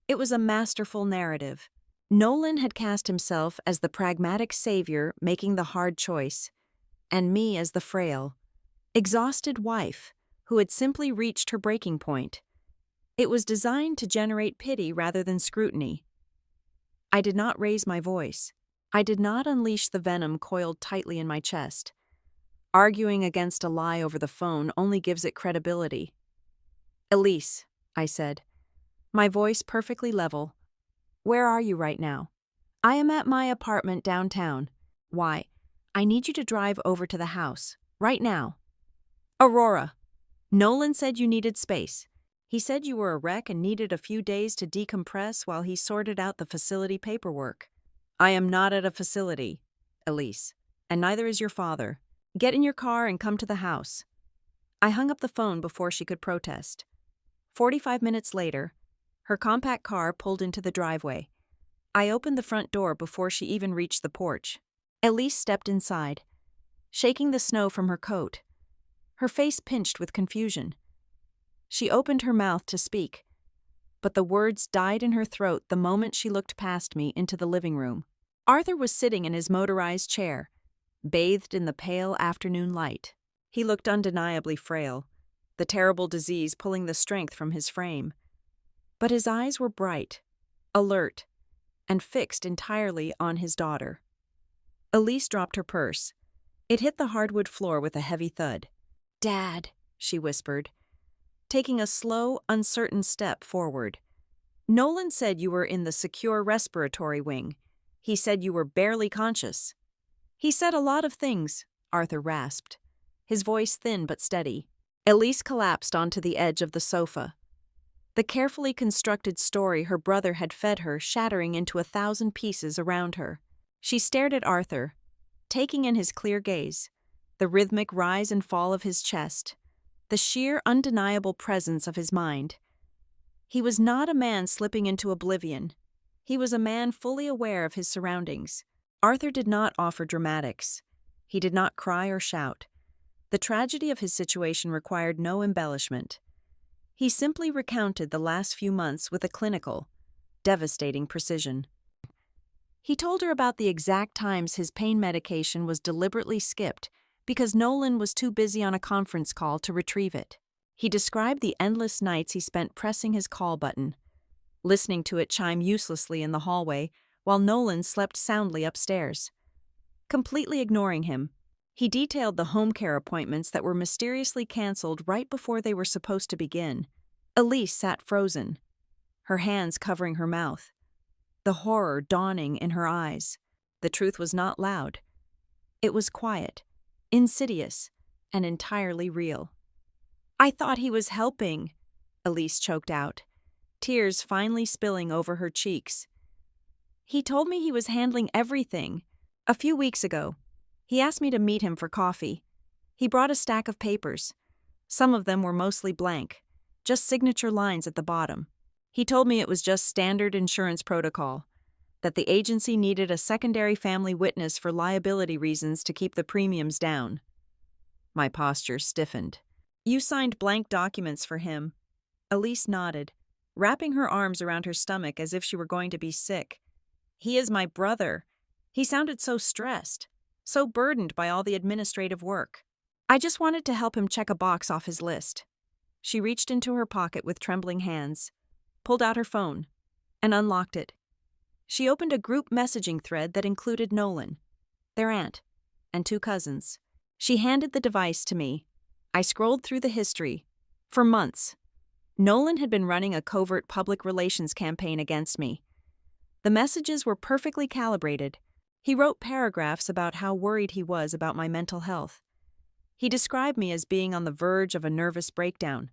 It was a masterful narrative. Nolan had cast himself as the pragmatic savior making the hard choice, and me as the frail, exhausted wife who had simply reached her breaking point. It was designed to generate pity rather than scrutiny. I did not raise my voice. I did not unleash the venom coiled tightly in my chest. Arguing against a lie over the phone only gives it credibility. "Elise," I said, my voice perfectly level, "where are you right now?" "I am at my apartment downtown." "Why? I need you to drive over to the house, right now." "Aurora, Nolan said you needed space. He said you were a wreck and needed a few days to decompress while he sorted out the facility paperwork." "I am not at a facility, Elise, and neither is your father. Get in your car and come to the house." I hung up the phone before she could protest. 45 minutes later, her compact car pulled into the driveway. I opened the front door before she even reached the porch. Elise stepped inside, shaking the snow from her coat, her face pinched with confusion. She opened her mouth to speak, but the words died in her throat the moment she looked past me into the living room. Arthur was sitting in his motorized chair, bathed in the pale afternoon light. He looked undeniably frail, the terrible disease pulling the strength from his frame. But his eyes were bright, alert, and fixed entirely on his daughter. Elise dropped her purse. It hit the hardwood floor with a heavy thud. "Dad," she whispered, taking a slow, uncertain step forward. Nolan said you were in the secure respiratory wing. He said you were barely conscious. He said a lot of things, Arthur rasped, his voice thin but steady. Elise collapsed onto the edge of the sofa, the carefully constructed story her brother had fed her shattering into 1,000 pieces around her. She stared at Arthur, taking in his clear gaze, the rhythmic rise and fall of his chest, the sheer undeniable presence of his mind. He was not a man slipping into oblivion. He was a man fully aware of his surroundings. Arthur did not offer dramatics. He did not cry or shout. The tragedy of his situation required no embellishment. He simply recounted the last few months with a clinical, devastating precision. He told her about the exact times his pain medication was deliberately skipped because Nolan was too busy on a conference call to retrieve it. He described the endless nights he spent pressing his call button, listening to it chime uselessly in the hallway while Nolan slept soundly upstairs. Completely ignoring him, he detailed the home care appointments that were mysteriously canceled right before they were supposed to begin. Elise sat frozen, her hands covering her mouth, the horror dawning in her eyes. The truth was not loud. It was quiet, insidious, and entirely real. "I thought he was helping," Elise choked out, tears finally spilling over her cheeks. "He told me he was handling everything. A few weeks ago, he asked me to meet him for coffee. He brought a stack of papers. Some of them were mostly blank, just signature lines at the bottom. He told me it was just standard insurance protocol, that the agency needed a secondary family witness for liability reasons to keep the premiums down." My posture stiffened. "You signed blank documents for him." Elise nodded, wrapping her arms around her stomach as if she were going to be sick. "He is my brother." He sounded so stressed, so burdened by all the administrative work. "I just wanted to help him check a box off his list." She reached into her pocket with trembling hands, pulled out her phone, and unlocked it. She opened a group messaging thread that included Nolan, their aunt, and 2 cousins. She handed the device to me. I scrolled through the history. For months, Nolan had been running a covert public relations campaign against me. The messages were perfectly calibrated. He wrote paragraphs about how worried he was about my mental health. He described me as being on the verge of a nervous breakdown,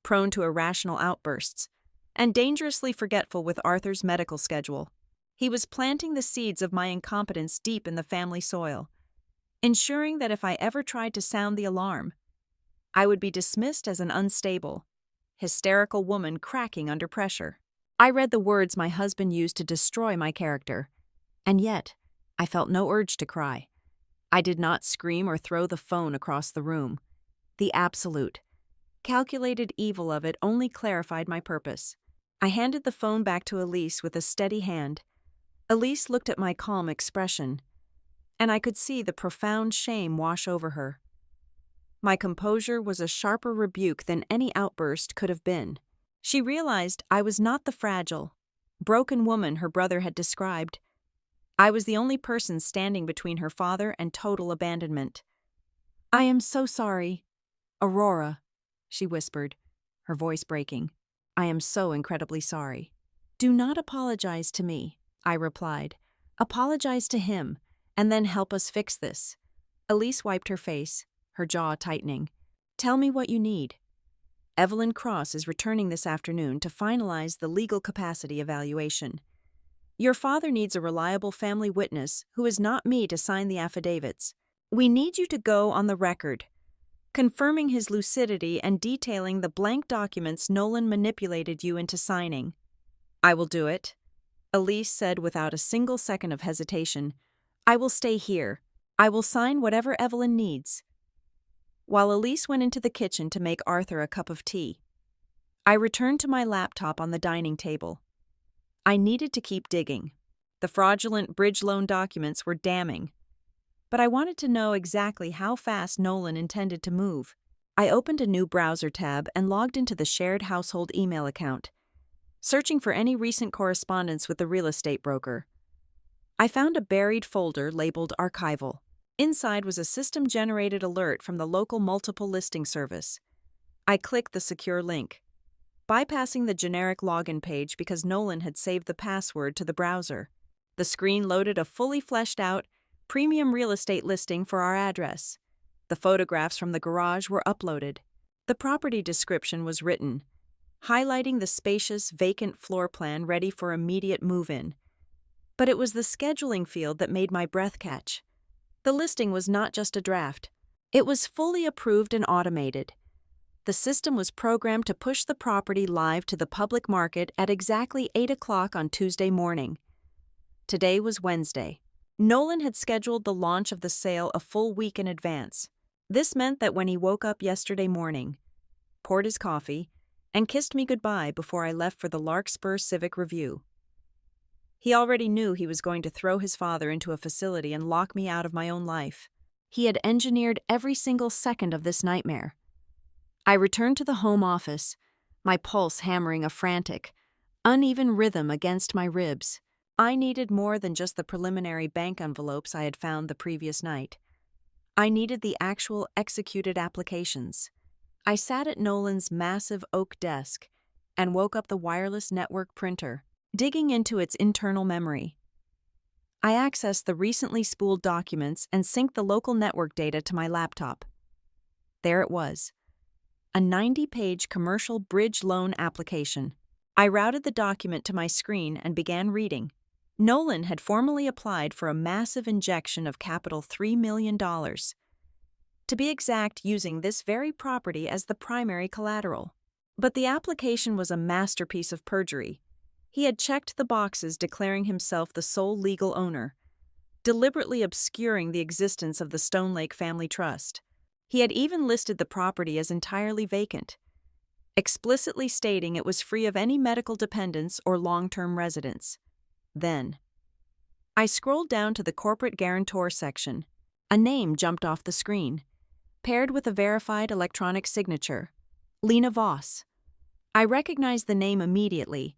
prone to irrational outbursts, and dangerously forgetful with Arthur's medical schedule. He was planting the seeds of my incompetence deep in the family soil, ensuring that if I ever tried to sound the alarm, I would be dismissed as an unstable, hysterical woman cracking under pressure. I read the words my husband used to destroy my character, and yet I felt no urge to cry. I did not scream or throw the phone across the room. The absolute, calculated evil of it only clarified my purpose. I handed the phone back to Elise with a steady hand. Elise looked at my calm expression, and I could see the profound shame wash over her. My composure was a sharper rebuke than any outburst could have been. She realized I was not the fragile, broken woman her brother had described. I was the only person standing between her father and total abandonment. "I am so sorry, Aurora," she whispered, her voice breaking. "I am so incredibly sorry." "Do not apologize to me," I replied. "Apologize to him, and then help us fix this." Elise wiped her face, her jaw tightening. "Tell me what you need." "Evelyn Cross is returning this afternoon to finalize the legal capacity evaluation. Your father needs a reliable family witness who is not me to sign the affidavits. We need you to go on the record, confirming his lucidity and detailing the blank documents Nolan manipulated you into signing." "I will do it," Elise said without a single second of hesitation. "I will stay here. I will sign whatever Evelyn needs." While Elise went into the kitchen to make Arthur a cup of tea, I returned to my laptop on the dining table. I needed to keep digging. The fraudulent bridge loan documents were damning, but I wanted to know exactly how fast Nolan intended to move. I opened a new browser tab and logged into the shared household email account, searching for any recent correspondence with the real estate broker. I found a buried folder labeled Archival. Inside was a system-generated alert from the local multiple listing service. I clicked the secure link, bypassing the generic login page because Nolan had saved the password to the browser. The screen loaded a fully fleshed out, premium real estate listing for our address. The photographs from the garage were uploaded. The property description was written, highlighting the spacious, vacant floor plan ready for immediate move-in. But it was the scheduling field that made my breath catch. The listing was not just a draft. It was fully approved and automated. The system was programmed to push the property live to the public market at exactly 8 o'clock on Tuesday morning. Today was Wednesday. Nolan had scheduled the launch of the sale a full week in advance. This meant that when he woke up yesterday morning, poured his coffee, and kissed me goodbye before I left for the Larkspur Civic Review, he already knew he was going to throw his father into a facility and lock me out of my own life. He had engineered every single second of this nightmare. I returned to the home office, my pulse hammering a frantic, uneven rhythm against my ribs. I needed more than just the preliminary bank envelopes I had found the previous night. I needed the actual executed applications. I sat at Nolan's massive oak desk and woke up the wireless network printer, digging into its internal memory. I accessed the recently spooled documents and synced the local network data to my laptop. There it was, a 90-page commercial bridge loan application. I routed the document to my screen and began reading. Nolan had formally applied for a massive injection of capital $3 million. To be exact, using this very property as the primary collateral. But the application was a masterpiece of perjury. He had checked the boxes declaring himself the sole legal owner, deliberately obscuring the existence of the Stone Lake Family Trust. He had even listed the property as entirely vacant, explicitly stating it was free of any medical dependents or long-term residents. Then, I scrolled down to the corporate guarantor section. A name jumped off the screen, paired with a verified electronic signature, Lena Voss. I recognized the name immediately,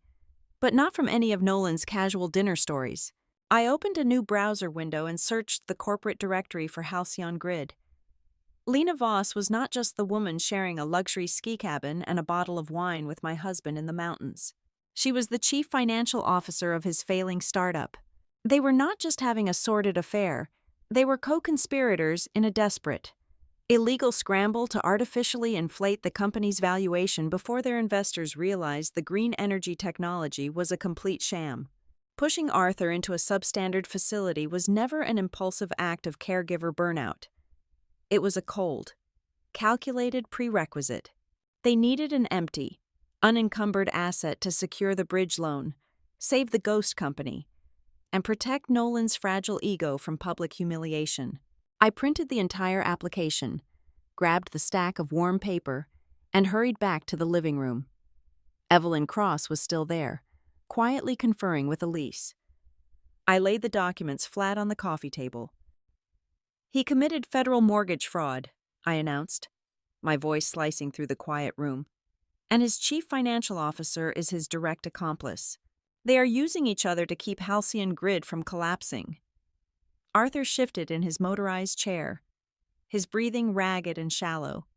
but not from any of Nolan's casual dinner stories. I opened a new browser window and searched the corporate directory for Halcyon Grid. Lena Voss was not just the woman sharing a luxury ski cabin and a bottle of wine with my husband in the mountains. She was the chief financial officer of his failing startup. They were not just having a sordid affair, they were co-conspirators in a desperate, illegal scramble to artificially inflate the company's valuation before their investors realized the green energy technology was a complete sham. Pushing Arthur into a substandard facility was never an impulsive act of caregiver burnout. It was a cold, calculated prerequisite. They needed an empty, unencumbered asset to secure the bridge loan, save the ghost company, and protect Nolan's fragile ego from public humiliation. I printed the entire application, grabbed the stack of warm paper, and hurried back to the living room. Evelyn Cross was still there, quietly conferring with Elise. I laid the documents flat on the coffee table. "He committed federal mortgage fraud," I announced, my voice slicing through the quiet room. "And his chief financial officer is his direct accomplice. They are using each other to keep Halcyon Grid from collapsing." Arthur shifted in his motorized chair, his breathing ragged and shallow.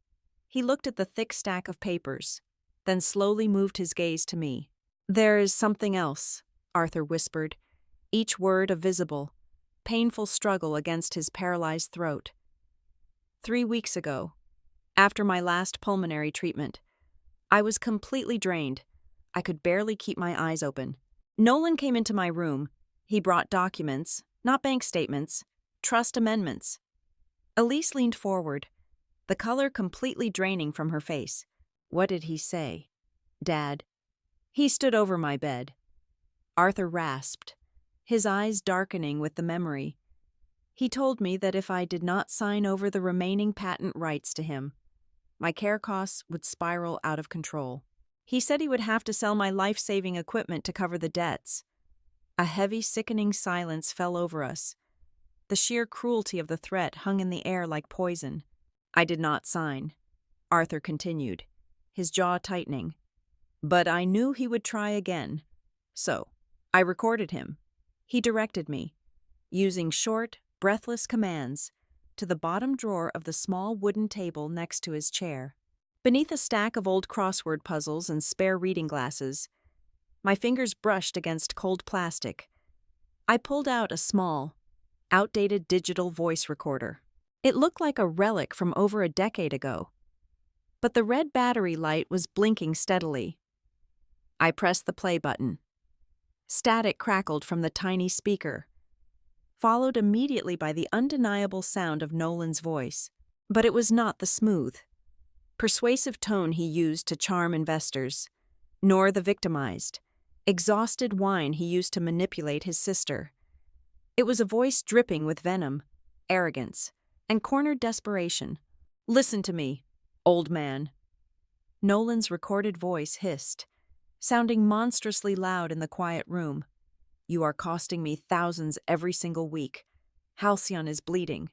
He looked at the thick stack of papers, then slowly moved his gaze to me. "There is something else," Arthur whispered, each word a visible, painful struggle against his paralyzed throat. 3 weeks ago, after my last pulmonary treatment, I was completely drained. I could barely keep my eyes open. Nolan came into my room. He brought documents, not bank statements, trust amendments. Elise leaned forward, the color completely draining from her face. "What did he say?" "Dad." "He stood over my bed." Arthur rasped, his eyes darkening with the memory. "He told me that if I did not sign over the remaining patent rights to him, my care costs would spiral out of control. He said he would have to sell my life-saving equipment to cover the debts." A heavy, sickening silence fell over us. The sheer cruelty of the threat hung in the air like poison. "I did not sign," Arthur continued, his jaw tightening. "But I knew he would try again. So, I recorded him. He directed me, using short, breathless commands, to the bottom drawer of the small wooden table next to his chair. Beneath a stack of old crossword puzzles and spare reading glasses, my fingers brushed against cold plastic. I pulled out a small, outdated digital voice recorder. It looked like a relic from over a decade ago, but the red battery light was blinking steadily. I pressed the play button. Static crackled from the tiny speaker, followed immediately by the undeniable sound of Nolan's voice. But it was not the smooth, persuasive tone he used to charm investors, nor the victimized, exhausted whine he used to manipulate his sister. It was a voice dripping with venom, arrogance, and cornered desperation. "Listen to me, old man." Nolan's recorded voice hissed, sounding monstrously loud in the quiet room. "You are costing me thousands every single week. Halcyon is bleeding.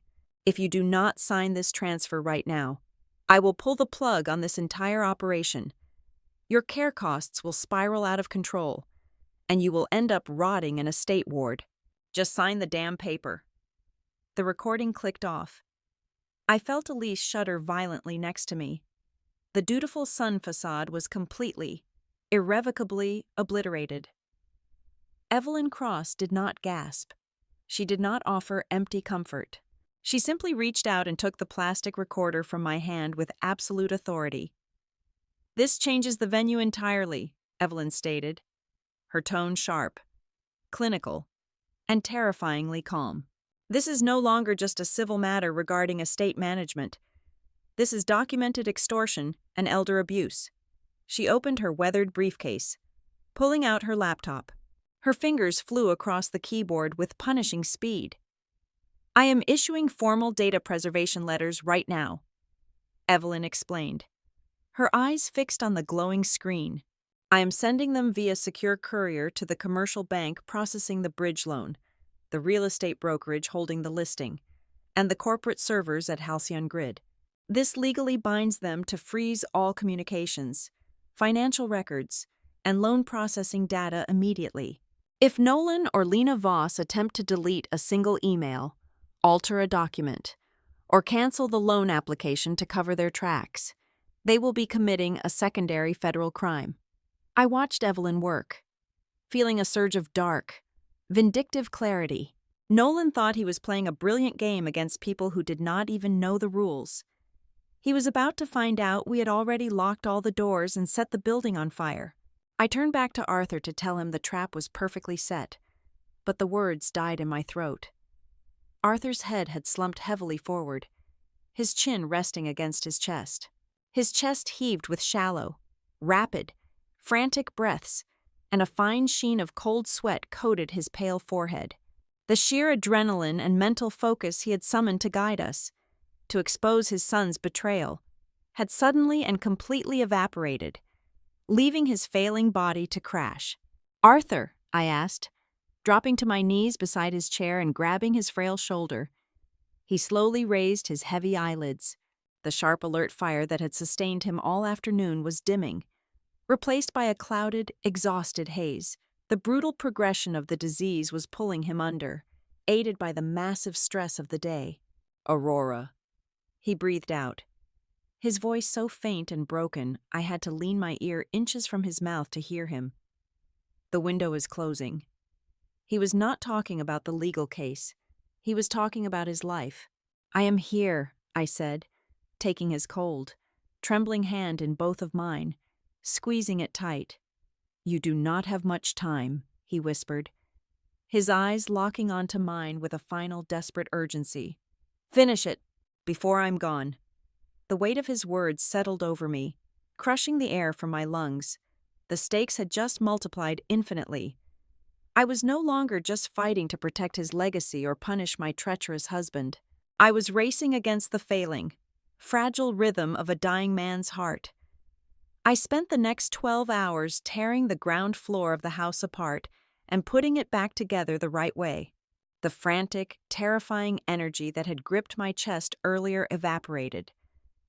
If you do not sign this transfer right now, I will pull the plug on this entire operation. Your care costs will spiral out of control, and you will end up rotting in a state ward. Just sign the damn paper." The recording clicked off. I felt Elise shudder violently next to me. The dutiful sun facade was completely, irrevocably obliterated. Evelyn Cross did not gasp. She did not offer empty comfort. She simply reached out and took the plastic recorder from my hand with absolute authority. "This changes the venue entirely," Evelyn stated, her tone sharp, clinical, and terrifyingly calm. "This is no longer just a civil matter regarding estate management. This is documented extortion and elder abuse." She opened her weathered briefcase, pulling out her laptop. Her fingers flew across the keyboard with punishing speed. "I am issuing formal data preservation letters right now," Evelyn explained, her eyes fixed on the glowing screen. "I am sending them via secure courier to the commercial bank processing the bridge loan, the real estate brokerage holding the listing, and the corporate servers at Halcyon Grid. This legally binds them to freeze all communications, financial records, and loan processing data immediately. If Nolan or Lena Voss attempt to delete a single email, alter a document, or cancel the loan application to cover their tracks, they will be committing a secondary federal crime." I watched Evelyn work, feeling a surge of dark, vindictive clarity. Nolan thought he was playing a brilliant game against people who did not even know the rules. He was about to find out we had already locked all the doors and set the building on fire. I turned back to Arthur to tell him the trap was perfectly set, but the words died in my throat. Arthur's head had slumped heavily forward, his chin resting against his chest. His chest heaved with shallow, rapid, frantic breaths, and a fine sheen of cold sweat coated his pale forehead. The sheer adrenaline and mental focus he had summoned to guide us, to expose his son's betrayal, had suddenly and completely evaporated, leaving his failing body to crash. "Arthur," I asked, dropping to my knees beside his chair and grabbing his frail shoulder. He slowly raised his heavy eyelids. The sharp alert fire that had sustained him all afternoon was dimming, replaced by a clouded, exhausted haze. The brutal progression of the disease was pulling him under, aided by the massive stress of the day. "Aurora," he breathed out, his voice so faint and broken I had to lean my ear inches from his mouth to hear him. "The window is closing." He was not talking about the legal case. He was talking about his life. "I am here," I said, taking his cold, trembling hand in both of mine, squeezing it tight. "You do not have much time," he whispered, his eyes locking onto mine with a final desperate urgency. "Finish it, before I'm gone." The weight of his words settled over me, crushing the air from my lungs. The stakes had just multiplied infinitely. I was no longer just fighting to protect his legacy or punish my treacherous husband. I was racing against the failing, fragile rhythm of a dying man's heart. I spent the next 12 hours tearing the ground floor of the house apart and putting it back together the right way. The frantic, terrifying energy that had gripped my chest earlier evaporated,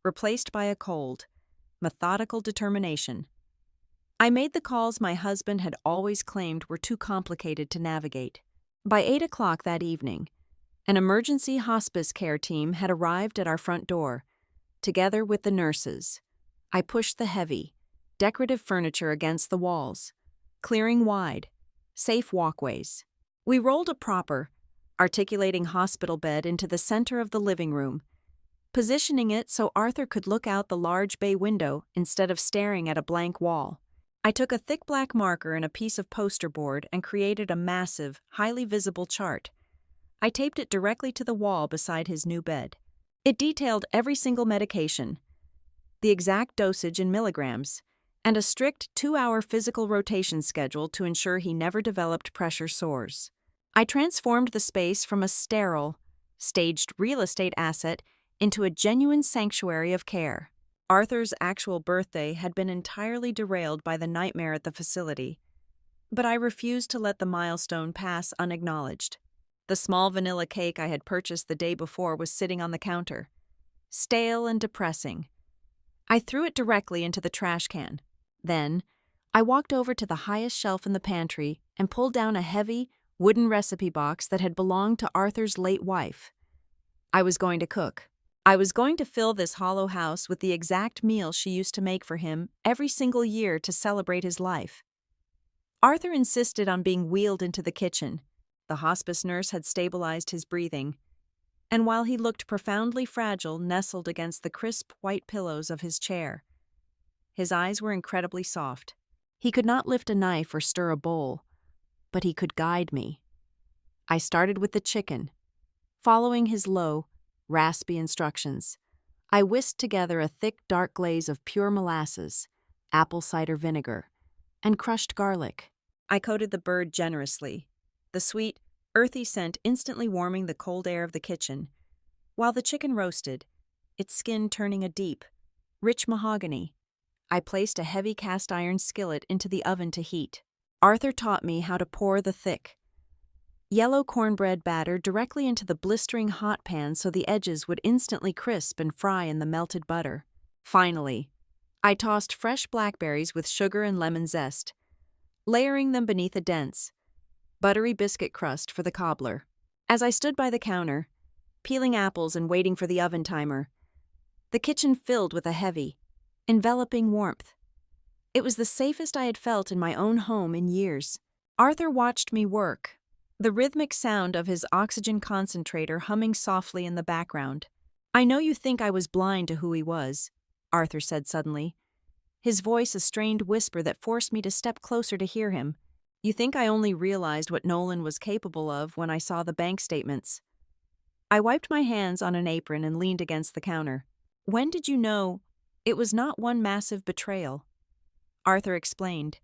replaced by a cold, methodical determination. I made the calls my husband had always claimed were too complicated to navigate. By 8 o'clock that evening, an emergency hospice care team had arrived at our front door, together with the nurses. I pushed the heavy, decorative furniture against the walls, clearing wide, safe walkways. We rolled a proper, articulating hospital bed into the center of the living room, positioning it so Arthur could look out the large bay window instead of staring at a blank wall. I took a thick black marker and a piece of poster board and created a massive, highly visible chart. I taped it directly to the wall beside his new bed. It detailed every single medication, the exact dosage in milligrams, and a strict 2-hour physical rotation schedule to ensure he never developed pressure sores. I transformed the space from a sterile, staged real estate asset into a genuine sanctuary of care. Arthur's actual birthday had been entirely derailed by the nightmare at the facility, but I refused to let the milestone pass unacknowledged. The small vanilla cake I had purchased the day before was sitting on the counter, stale and depressing. I threw it directly into the trash can. Then, I walked over to the highest shelf in the pantry and pulled down a heavy, wooden recipe box that had belonged to Arthur's late wife. I was going to cook. I was going to fill this hollow house with the exact meal she used to make for him every single year to celebrate his life. Arthur insisted on being wheeled into the kitchen. The hospice nurse had stabilized his breathing, and while he looked profoundly fragile nestled against the crisp white pillows of his chair, his eyes were incredibly soft. He could not lift a knife or stir a bowl, but he could guide me. I started with the chicken. Following his low, raspy instructions, I whisked together a thick, dark glaze of pure molasses, apple cider vinegar, and crushed garlic. I coated the bird generously, the sweet, earthy scent instantly warming the cold air of the kitchen, while the chicken roasted, its skin turning a deep, rich mahogany. I placed a heavy cast-iron skillet into the oven to heat. Arthur taught me how to pour the thick, yellow cornbread batter directly into the blistering hot pan so the edges would instantly crisp and fry in the melted butter. Finally, I tossed fresh blackberries with sugar and lemon zest, layering them beneath a dense, buttery biscuit crust for the cobbler. As I stood by the counter, peeling apples and waiting for the oven timer, the kitchen filled with a heavy, enveloping warmth. It was the safest I had felt in my own home in years. Arthur watched me work, the rhythmic sound of his oxygen concentrator humming softly in the background. "I know you think I was blind to who he was," Arthur said suddenly, his voice a strained whisper that forced me to step closer to hear him. "You think I only realized what Nolan was capable of when I saw the bank statements." I wiped my hands on an apron and leaned against the counter. "When did you know it was not one massive betrayal?" Arthur explained,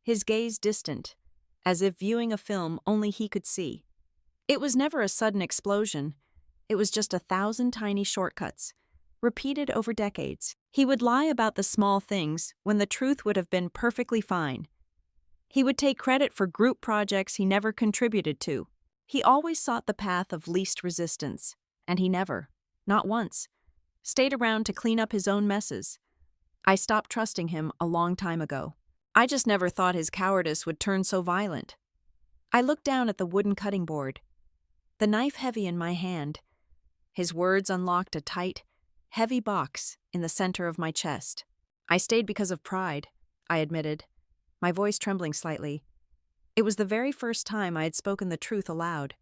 his gaze distant, as if viewing a film only he could see. "It was never a sudden explosion. It was just 1,000 tiny shortcuts, repeated over decades. He would lie about the small things when the truth would have been perfectly fine. He would take credit for group projects he never contributed to. He always sought the path of least resistance, and he never, not once, stayed around to clean up his own messes. I stopped trusting him a long time ago. I just never thought his cowardice would turn so violent." I looked down at the wooden cutting board, the knife heavy in my hand. His words unlocked a tight, heavy box in the center of my chest. "I stayed because of pride," I admitted, my voice trembling slightly. It was the very first time I had spoken the truth aloud.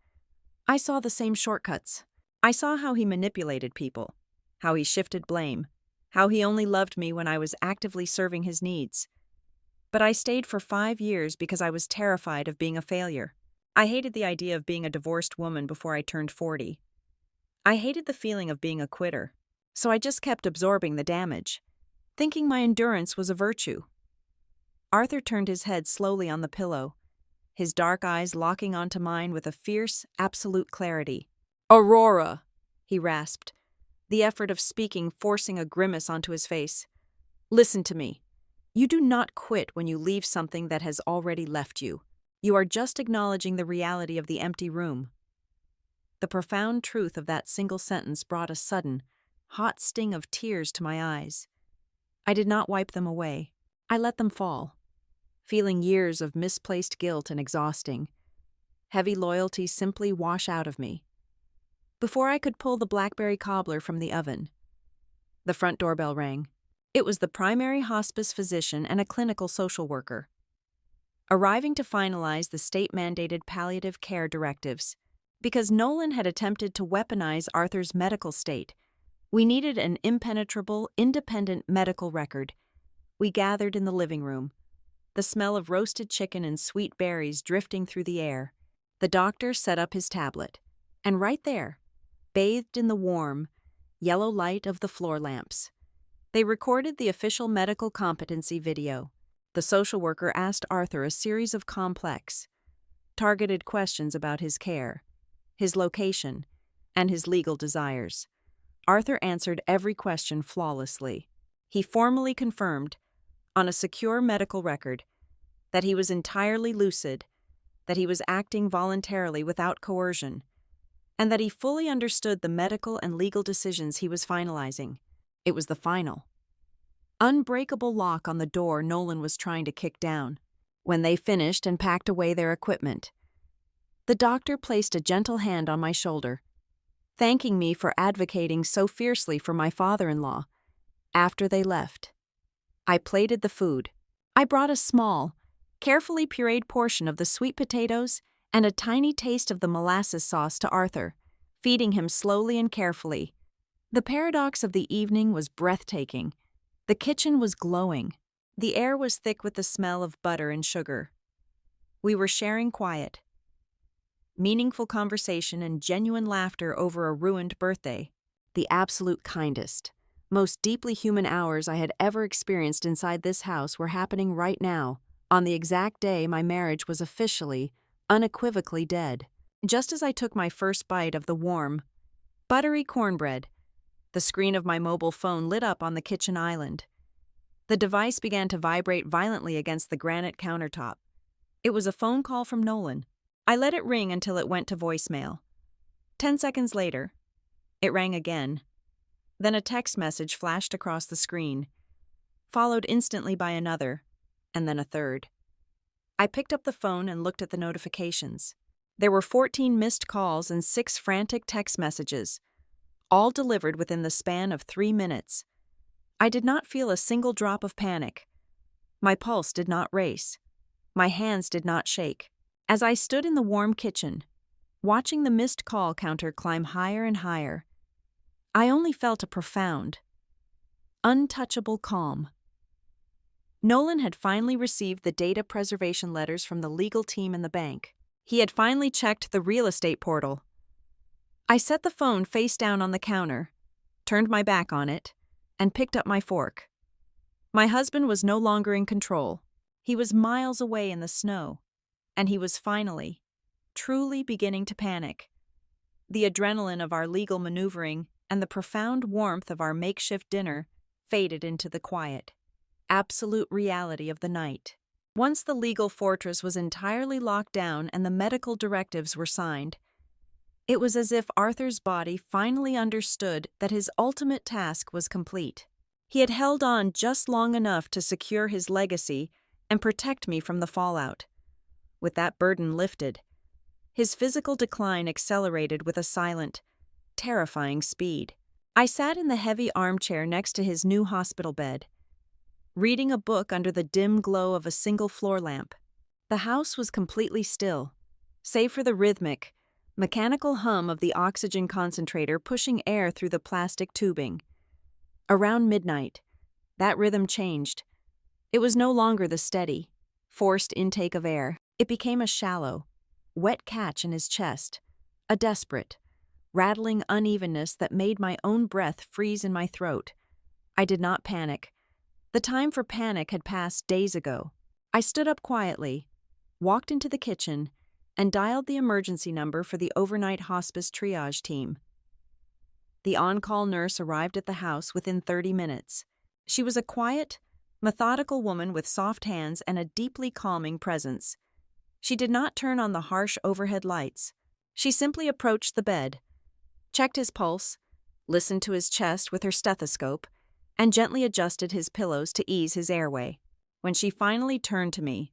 I saw the same shortcuts. I saw how he manipulated people, how he shifted blame, how he only loved me when I was actively serving his needs. But I stayed for 5 years because I was terrified of being a failure. I hated the idea of being a divorced woman before I turned 40. I hated the feeling of being a quitter. So I just kept absorbing the damage, thinking my endurance was a virtue. Arthur turned his head slowly on the pillow, his dark eyes locking onto mine with a fierce, absolute clarity. "Aurora," he rasped, the effort of speaking forcing a grimace onto his face. "Listen to me. You do not quit when you leave something that has already left you. You are just acknowledging the reality of the empty room." The profound truth of that single sentence brought a sudden, hot sting of tears to my eyes. I did not wipe them away. I let them fall, feeling years of misplaced guilt and exhausting. Heavy loyalty simply wash out of me. Before I could pull the blackberry cobbler from the oven, the front doorbell rang. It was the primary hospice physician and a clinical social worker, arriving to finalize the state-mandated palliative care directives. Because Nolan had attempted to weaponize Arthur's medical state, we needed an impenetrable, independent medical record. We gathered in the living room, the smell of roasted chicken and sweet berries drifting through the air. The doctor set up his tablet, and right there, bathed in the warm, yellow light of the floor lamps, they recorded the official medical competency video. The social worker asked Arthur a series of complex, targeted questions about his care, his location, and his legal desires. Arthur answered every question flawlessly. He formally confirmed, on a secure medical record, that he was entirely lucid, that he was acting voluntarily without coercion, and that he fully understood the medical and legal decisions he was finalizing. It was the final, unbreakable lock on the door Nolan was trying to kick down. When they finished and packed away their equipment, the doctor placed a gentle hand on my shoulder, thanking me for advocating so fiercely for my father-in-law. After they left, I plated the food. I brought a small, carefully pureed portion of the sweet potatoes and a tiny taste of the molasses sauce to Arthur, feeding him slowly and carefully. The paradox of the evening was breathtaking. The kitchen was glowing. The air was thick with the smell of butter and sugar. We were sharing quiet, meaningful conversation and genuine laughter over a ruined birthday. The absolute kindest, most deeply human hours I had ever experienced inside this house were happening right now, on the exact day my marriage was officially, unequivocally dead. Just as I took my first bite of the warm, buttery cornbread, the screen of my mobile phone lit up on the kitchen island. The device began to vibrate violently against the granite countertop. It was a phone call from Nolan. I let it ring until it went to voicemail. 10 seconds later, it rang again. Then a text message flashed across the screen, followed instantly by another, and then a third. I picked up the phone and looked at the notifications. There were 14 missed calls and 6 frantic text messages, all delivered within the span of 3 minutes. I did not feel a single drop of panic. My pulse did not race. My hands did not shake. As I stood in the warm kitchen, watching the missed call counter climb higher and higher, I only felt a profound, untouchable calm. Nolan had finally received the data preservation letters from the legal team in the bank. He had finally checked the real estate portal. I set the phone face down on the counter, turned my back on it, and picked up my fork. My husband was no longer in control. He was miles away in the snow, and he was finally, truly beginning to panic. The adrenaline of our legal maneuvering and the profound warmth of our makeshift dinner faded into the quiet, absolute reality of the night. Once the legal fortress was entirely locked down and the medical directives were signed, it was as if Arthur's body finally understood that his ultimate task was complete. He had held on just long enough to secure his legacy and protect me from the fallout. With that burden lifted, his physical decline accelerated with a silent, terrifying speed. I sat in the heavy armchair next to his new hospital bed, reading a book under the dim glow of a single floor lamp. The house was completely still, save for the rhythmic, mechanical hum of the oxygen concentrator pushing air through the plastic tubing. Around midnight, that rhythm changed. It was no longer the steady, forced intake of air. It became a shallow, wet catch in his chest, a desperate, rattling unevenness that made my own breath freeze in my throat. I did not panic. The time for panic had passed days ago. I stood up quietly, walked into the kitchen, and dialed the emergency number for the overnight hospice triage team. The on-call nurse arrived at the house within 30 minutes. She was a quiet, methodical woman with soft hands and a deeply calming presence. She did not turn on the harsh overhead lights. She simply approached the bed, checked his pulse, listened to his chest with her stethoscope, and gently adjusted his pillows to ease his airway. When she finally turned to me,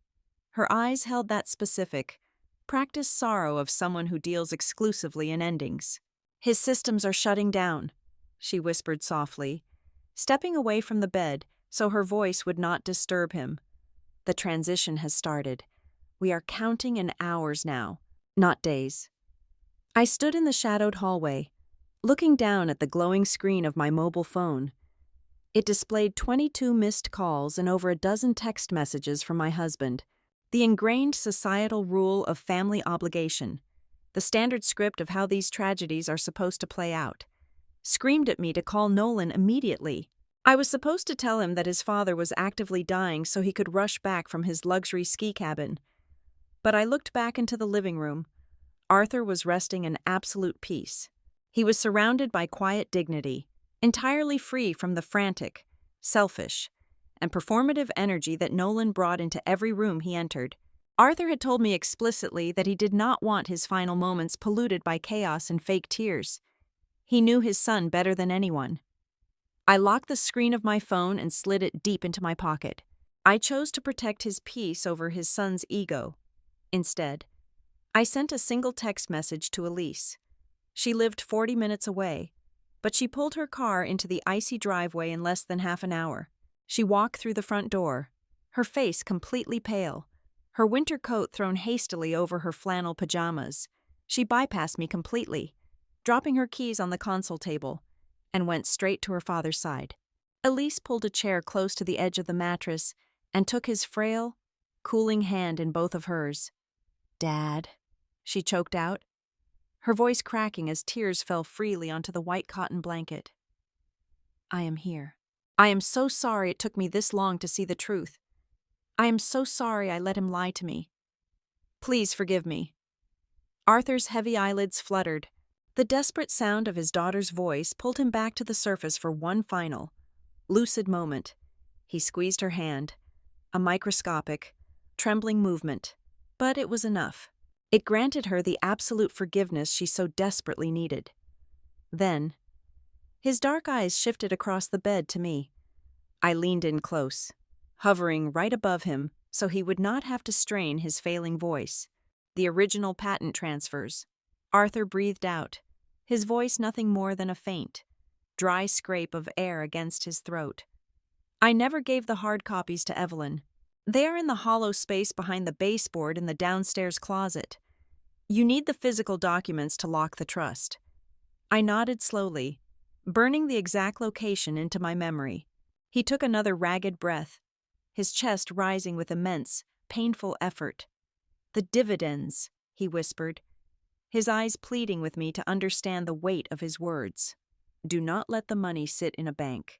her eyes held that specific, practiced sorrow of someone who deals exclusively in endings. "His systems are shutting down," she whispered softly, stepping away from the bed so her voice would not disturb him. The transition has started. We are counting in hours now, not days. I stood in the shadowed hallway, looking down at the glowing screen of my mobile phone. It displayed 22 missed calls and over a dozen text messages from my husband. The ingrained societal rule of family obligation, the standard script of how these tragedies are supposed to play out, screamed at me to call Nolan immediately. I was supposed to tell him that his father was actively dying so he could rush back from his luxury ski cabin. But I looked back into the living room. Arthur was resting in absolute peace. He was surrounded by quiet dignity, entirely free from the frantic, selfish, and performative energy that Nolan brought into every room he entered. Arthur had told me explicitly that he did not want his final moments polluted by chaos and fake tears. He knew his son better than anyone. I locked the screen of my phone and slid it deep into my pocket. I chose to protect his peace over his son's ego. Instead, I sent a single text message to Elise. She lived 40 minutes away, but she pulled her car into the icy driveway in less than half an hour. She walked through the front door, her face completely pale, her winter coat thrown hastily over her flannel pajamas. She bypassed me completely, dropping her keys on the console table, and went straight to her father's side. Elise pulled a chair close to the edge of the mattress and took his frail, cooling hand in both of hers. "Dad," she choked out, her voice cracking as tears fell freely onto the white cotton blanket. "I am here. I am so sorry it took me this long to see the truth. I am so sorry I let him lie to me. Please forgive me." Arthur's heavy eyelids fluttered. The desperate sound of his daughter's voice pulled him back to the surface for one final, lucid moment. He squeezed her hand, a microscopic, trembling movement, but it was enough. It granted her the absolute forgiveness she so desperately needed. Then, his dark eyes shifted across the bed to me. I leaned in close, hovering right above him so he would not have to strain his failing voice. "The original patent transfers." Arthur breathed out, his voice nothing more than a faint, dry scrape of air against his throat. "I never gave the hard copies to Evelyn. They are in the hollow space behind the baseboard in the downstairs closet. You need the physical documents to lock the trust." I nodded slowly, burning the exact location into my memory. He took another ragged breath, his chest rising with immense, painful effort. "The dividends," he whispered, his eyes pleading with me to understand the weight of his words. "Do not let the money sit in a bank.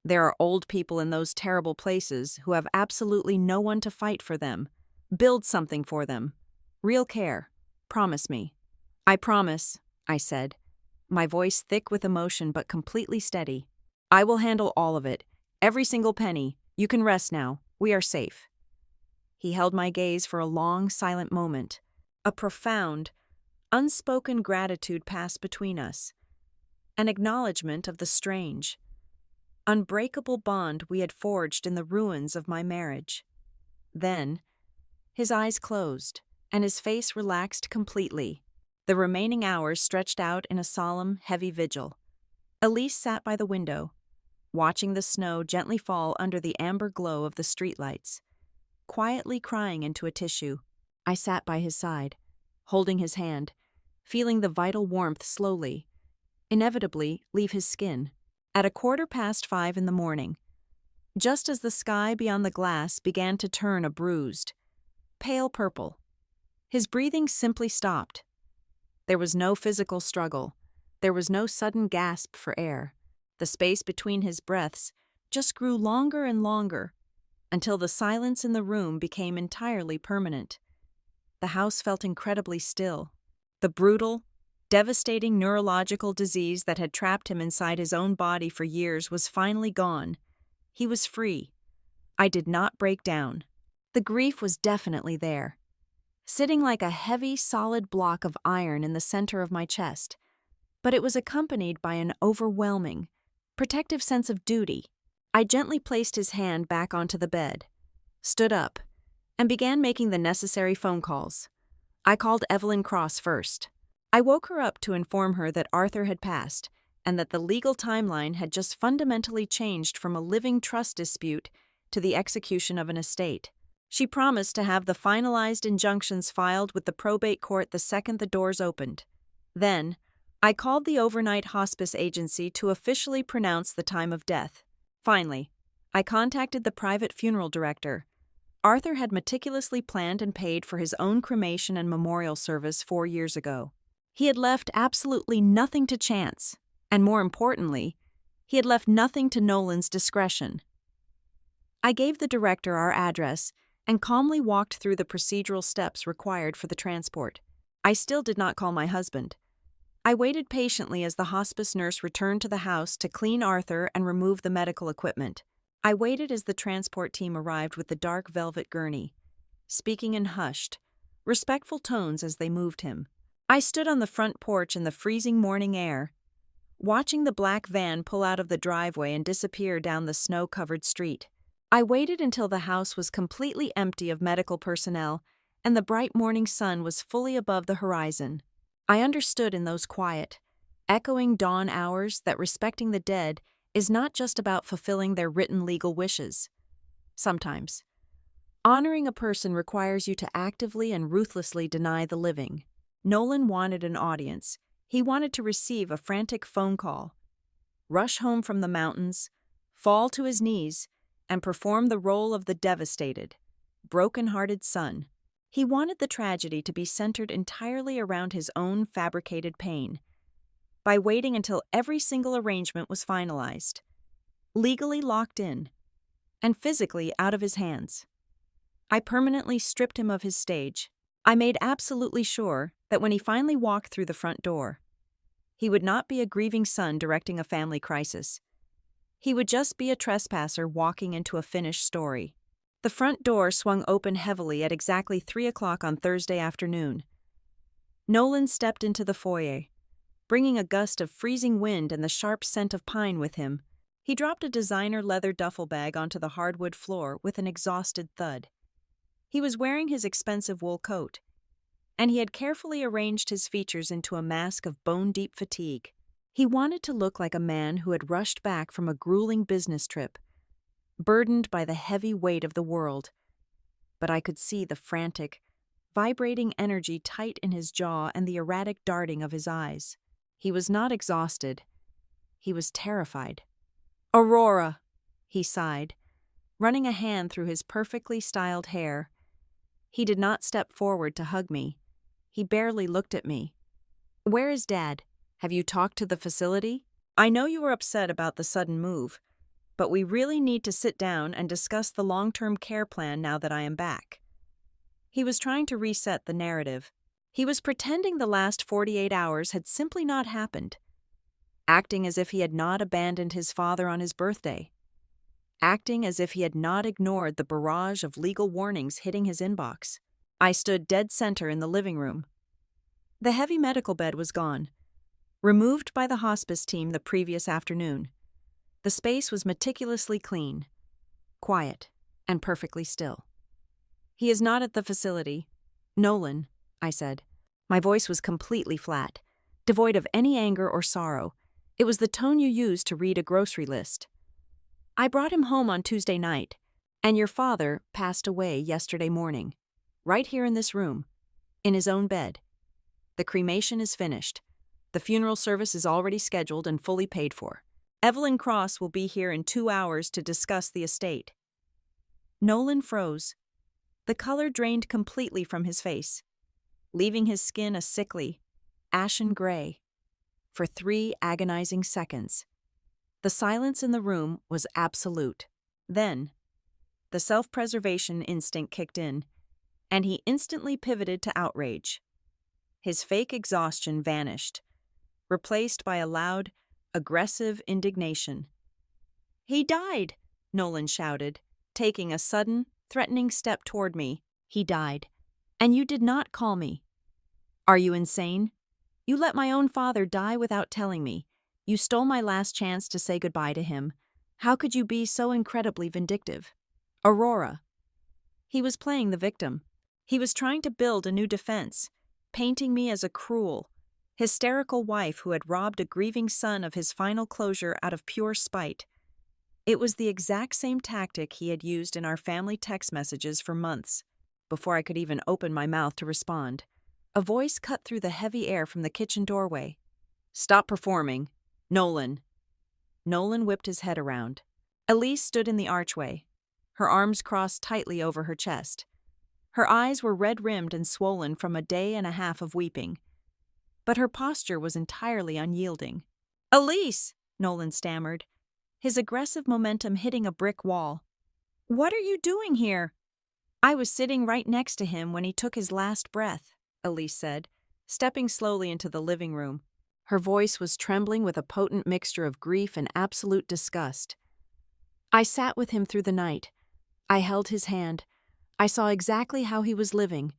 There are old people in those terrible places who have absolutely no one to fight for them. Build something for them. Real care. Promise me." "I promise," I said, my voice thick with emotion but completely steady. "I will handle all of it. Every single penny. You can rest now. We are safe." He held my gaze for a long, silent moment. A profound, unspoken gratitude passed between us. An acknowledgement of the strange, unbreakable bond we had forged in the ruins of my marriage. Then, his eyes closed, and his face relaxed completely. The remaining hours stretched out in a solemn, heavy vigil. Elise sat by the window, watching the snow gently fall under the amber glow of the streetlights, quietly crying into a tissue. I sat by his side, holding his hand, feeling the vital warmth slowly, inevitably leave his skin. At 5:15 in the morning, just as the sky beyond the glass began to turn a bruised, pale purple, his breathing simply stopped. There was no physical struggle. There was no sudden gasp for air. The space between his breaths just grew longer and longer, until the silence in the room became entirely permanent. The house felt incredibly still. The brutal, devastating neurological disease that had trapped him inside his own body for years was finally gone. He was free. I did not break down. The grief was definitely there, sitting like a heavy, solid block of iron in the center of my chest, but it was accompanied by an overwhelming, protective sense of duty. I gently placed his hand back onto the bed, stood up, and began making the necessary phone calls. I called Evelyn Cross first. I woke her up to inform her that Arthur had passed, and that the legal timeline had just fundamentally changed from a living trust dispute to the execution of an estate. She promised to have the finalized injunctions filed with the probate court the second the doors opened. Then, I called the overnight hospice agency to officially pronounce the time of death. Finally, I contacted the private funeral director. Arthur had meticulously planned and paid for his own cremation and memorial service 4 years ago. He had left absolutely nothing to chance, and more importantly, he had left nothing to Nolan's discretion. I gave the director our address and calmly walked through the procedural steps required for the transport. I still did not call my husband. I waited patiently as the hospice nurse returned to the house to clean Arthur and remove the medical equipment. I waited as the transport team arrived with the dark velvet gurney, speaking in hushed, respectful tones as they moved him. I stood on the front porch in the freezing morning air, watching the black van pull out of the driveway and disappear down the snow-covered street. I waited until the house was completely empty of medical personnel and the bright morning sun was fully above the horizon. I understood in those quiet, echoing dawn hours that respecting the dead is not just about fulfilling their written legal wishes. Sometimes, honoring a person requires you to actively and ruthlessly deny the living. Nolan wanted an audience. He wanted to receive a frantic phone call, rush home from the mountains, fall to his knees, and perform the role of the devastated, broken-hearted son. He wanted the tragedy to be centered entirely around his own fabricated pain. By waiting until every single arrangement was finalized, legally locked in, and physically out of his hands, I permanently stripped him of his stage. I made absolutely sure that when he finally walked through the front door, he would not be a grieving son directing a family crisis. He would just be a trespasser walking into a finished story. The front door swung open heavily at exactly 3 o'clock on Thursday afternoon. Nolan stepped into the foyer, bringing a gust of freezing wind and the sharp scent of pine with him. He dropped a designer leather duffel bag onto the hardwood floor with an exhausted thud. He was wearing his expensive wool coat, and he had carefully arranged his features into a mask of bone-deep fatigue. He wanted to look like a man who had rushed back from a grueling business trip, burdened by the heavy weight of the world. But I could see the frantic, vibrating energy tight in his jaw and the erratic darting of his eyes. He was not exhausted. He was terrified. "Aurora," he sighed, running a hand through his perfectly styled hair. He did not step forward to hug me. He barely looked at me. "Where is Dad? Have you talked to the facility? I know you were upset about the sudden move, but we really need to sit down and discuss the long-term care plan now that I am back." He was trying to reset the narrative. He was pretending the last 48 hours had simply not happened, acting as if he had not abandoned his father on his birthday, acting as if he had not ignored the barrage of legal warnings hitting his inbox. I stood dead center in the living room. The heavy medical bed was gone, removed by the hospice team the previous afternoon. The space was meticulously clean, quiet, and perfectly still. "He is not at the facility. Nolan," I said. My voice was completely flat, devoid of any anger or sorrow. It was the tone you use to read a grocery list. "I brought him home on Tuesday night, and your father passed away yesterday morning, right here in this room, in his own bed. The cremation is finished. The funeral service is already scheduled and fully paid for. Evelyn Cross will be here in 2 hours to discuss the estate." Nolan froze. The color drained completely from his face, leaving his skin a sickly, ashen gray. For 3 agonizing seconds, the silence in the room was absolute. Then, the self-preservation instinct kicked in, and he instantly pivoted to outrage. His fake exhaustion vanished, replaced by a loud, aggressive indignation. "He died!" Nolan shouted, taking a sudden, threatening step toward me. "He died. And you did not call me. Are you insane? You let my own father die without telling me. You stole my last chance to say goodbye to him. How could you be so incredibly vindictive?" "Aurora." He was playing the victim. He was trying to build a new defense, painting me as a cruel, hysterical wife who had robbed a grieving son of his final closure out of pure spite. It was the exact same tactic he had used in our family text messages for months. Before I could even open my mouth to respond, a voice cut through the heavy air from the kitchen doorway. "Stop performing. Nolan." Nolan whipped his head around. Elise stood in the archway, her arms crossed tightly over her chest. Her eyes were red-rimmed and swollen from a day and a half of weeping, but her posture was entirely unyielding. "Elise!" Nolan stammered, his aggressive momentum hitting a brick wall. "What are you doing here?" "I was sitting right next to him when he took his last breath," Elise said, stepping slowly into the living room. Her voice was trembling with a potent mixture of grief and absolute disgust. "I sat with him through the night. I held his hand. I saw exactly how he was living,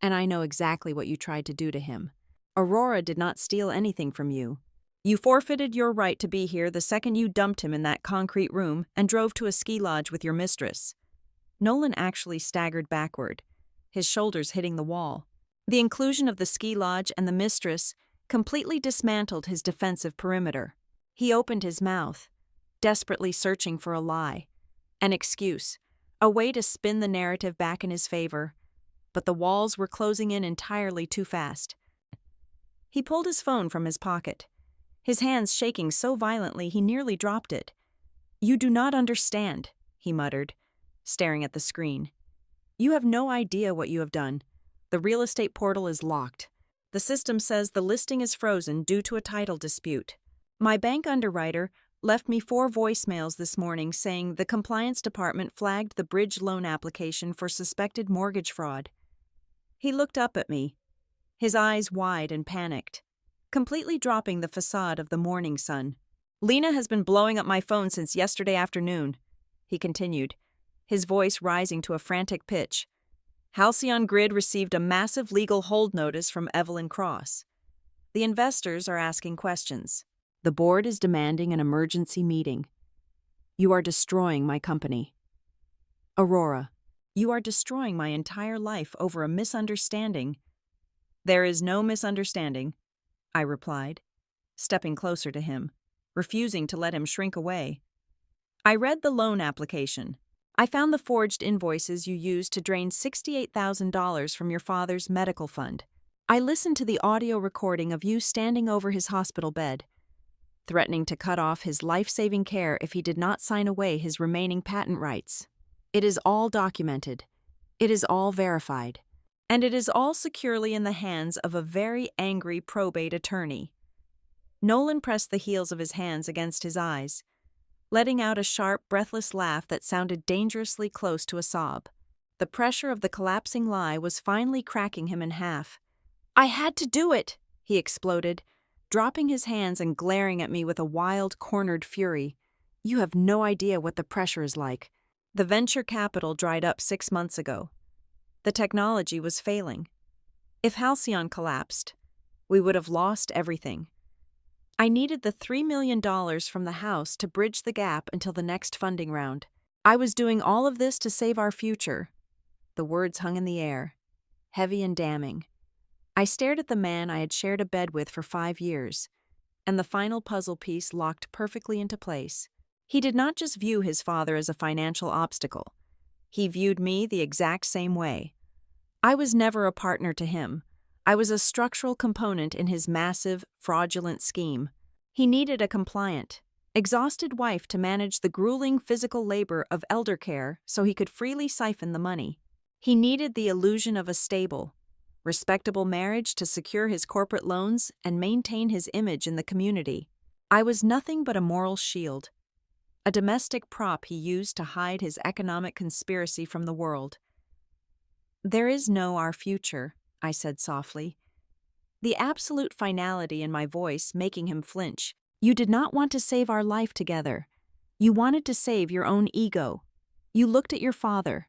and I know exactly what you tried to do to him. Aurora did not steal anything from you. You forfeited your right to be here the second you dumped him in that concrete room and drove to a ski lodge with your mistress." Nolan actually staggered backward, his shoulders hitting the wall. The inclusion of the ski lodge and the mistress completely dismantled his defensive perimeter. He opened his mouth, desperately searching for a lie, an excuse, a way to spin the narrative back in his favor, but the walls were closing in entirely too fast. He pulled his phone from his pocket, his hands shaking so violently he nearly dropped it. "You do not understand," he muttered, staring at the screen. "You have no idea what you have done. The real estate portal is locked. The system says the listing is frozen due to a title dispute. My bank underwriter left me 4 voicemails this morning saying the compliance department flagged the bridge loan application for suspected mortgage fraud." He looked up at me, his eyes wide and panicked, completely dropping the facade of the morning sun. "Lena has been blowing up my phone since yesterday afternoon," he continued, his voice rising to a frantic pitch. "Halcyon Grid received a massive legal hold notice from Evelyn Cross. The investors are asking questions. The board is demanding an emergency meeting. You are destroying my company. Aurora, you are destroying my entire life over a misunderstanding." "There is no misunderstanding," I replied, stepping closer to him, refusing to let him shrink away. "I read the loan application. I found the forged invoices you used to drain $68,000 from your father's medical fund. I listened to the audio recording of you standing over his hospital bed, threatening to cut off his life-saving care if he did not sign away his remaining patent rights. It is all documented. It is all verified. And it is all securely in the hands of a very angry probate attorney." Nolan pressed the heels of his hands against his eyes, letting out a sharp, breathless laugh that sounded dangerously close to a sob. The pressure of the collapsing lie was finally cracking him in half. "I had to do it!" he exploded, dropping his hands and glaring at me with a wild, cornered fury. "You have no idea what the pressure is like. The venture capital dried up 6 months ago. The technology was failing. If Halcyon collapsed, we would have lost everything. I needed the $3 million from the house to bridge the gap until the next funding round. I was doing all of this to save our future." The words hung in the air, heavy and damning. I stared at the man I had shared a bed with for 5 years, and the final puzzle piece locked perfectly into place. He did not just view his father as a financial obstacle. He viewed me the exact same way. I was never a partner to him. I was a structural component in his massive, fraudulent scheme. He needed a compliant, exhausted wife to manage the grueling physical labor of elder care so he could freely siphon the money. He needed the illusion of a stable, respectable marriage to secure his corporate loans and maintain his image in the community. I was nothing but a moral shield, a domestic prop he used to hide his economic conspiracy from the world. "There is no our future," I said softly, the absolute finality in my voice making him flinch. "You did not want to save our life together. You wanted to save your own ego. You looked at your father,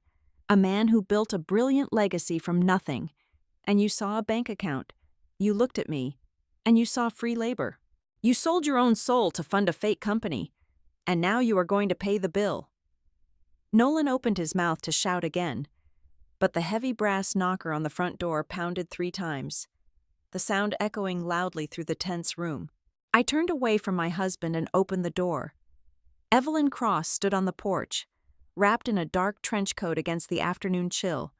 a man who built a brilliant legacy from nothing, and you saw a bank account. You looked at me, and you saw free labor. You sold your own soul to fund a fake company, and now you are going to pay the bill." Nolan opened his mouth to shout again, but the heavy brass knocker on the front door pounded 3 times. the sound echoing loudly through the tense room. I turned away from my husband and opened the door. Evelyn Cross stood on the porch, wrapped in a dark trench coat against the afternoon chill.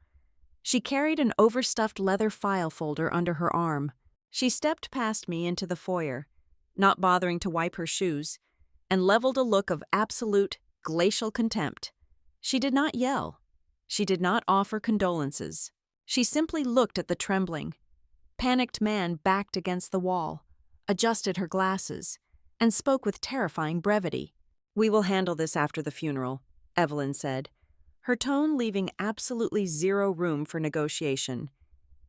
She carried an overstuffed leather file folder under her arm. She stepped past me into the foyer, not bothering to wipe her shoes, and leveled a look of absolute, glacial contempt. She did not yell. She did not offer condolences. She simply looked at the trembling, panicked man backed against the wall, adjusted her glasses, and spoke with terrifying brevity. "We will handle this after the funeral," Evelyn said, her tone leaving absolutely zero room for negotiation.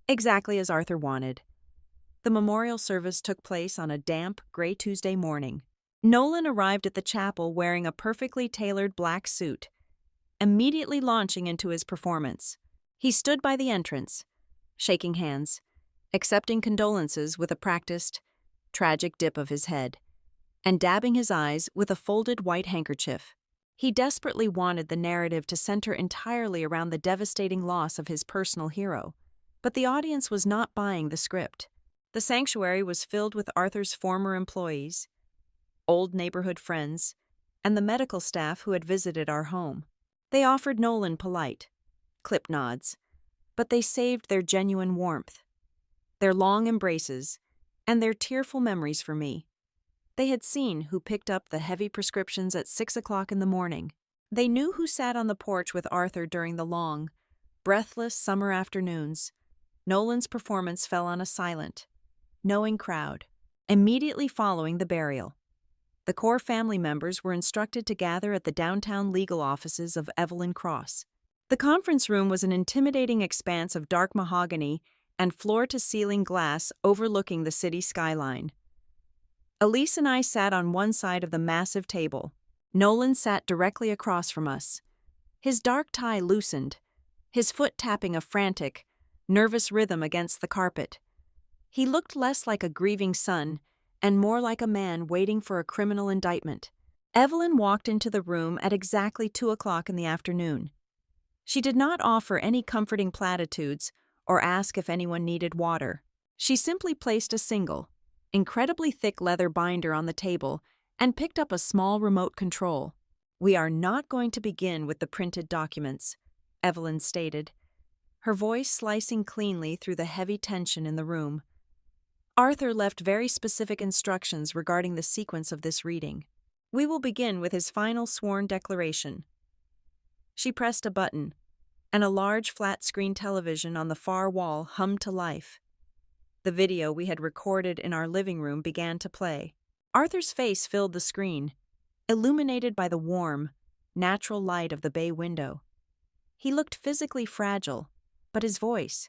Exactly as Arthur wanted. The memorial service took place on a damp, gray Tuesday morning. Nolan arrived at the chapel wearing a perfectly tailored black suit, immediately launching into his performance. He stood by the entrance, shaking hands, accepting condolences with a practiced, tragic dip of his head, and dabbing his eyes with a folded white handkerchief. He desperately wanted the narrative to center entirely around the devastating loss of his personal hero, but the audience was not buying the script. The sanctuary was filled with Arthur's former employees, old neighborhood friends, and the medical staff who had visited our home. They offered Nolan polite, clipped nods, but they saved their genuine warmth, their long embraces, and their tearful memories for me. They had seen who picked up the heavy prescriptions at 6 o'clock in the morning. They knew who sat on the porch with Arthur during the long, breathless summer afternoons. Nolan's performance fell on a silent, knowing crowd. Immediately following the burial, the core family members were instructed to gather at the downtown legal offices of Evelyn Cross. The conference room was an intimidating expanse of dark mahogany and floor-to-ceiling glass overlooking the city skyline. Elise and I sat on one side of the massive table. Nolan sat directly across from us. His dark tie loosened, his foot tapping a frantic, nervous rhythm against the carpet. He looked less like a grieving son and more like a man waiting for a criminal indictment. Evelyn walked into the room at exactly 2 o'clock in the afternoon. She did not offer any comforting platitudes or ask if anyone needed water. She simply placed a single, incredibly thick leather binder on the table and picked up a small remote control. "We are not going to begin with the printed documents," Evelyn stated, her voice slicing cleanly through the heavy tension in the room. Arthur left very specific instructions regarding the sequence of this reading. "We will begin with his final sworn declaration." She pressed a button, and a large flat-screen television on the far wall hummed to life. The video we had recorded in our living room began to play. Arthur's face filled the screen, illuminated by the warm, natural light of the bay window. He looked physically fragile, but his voice,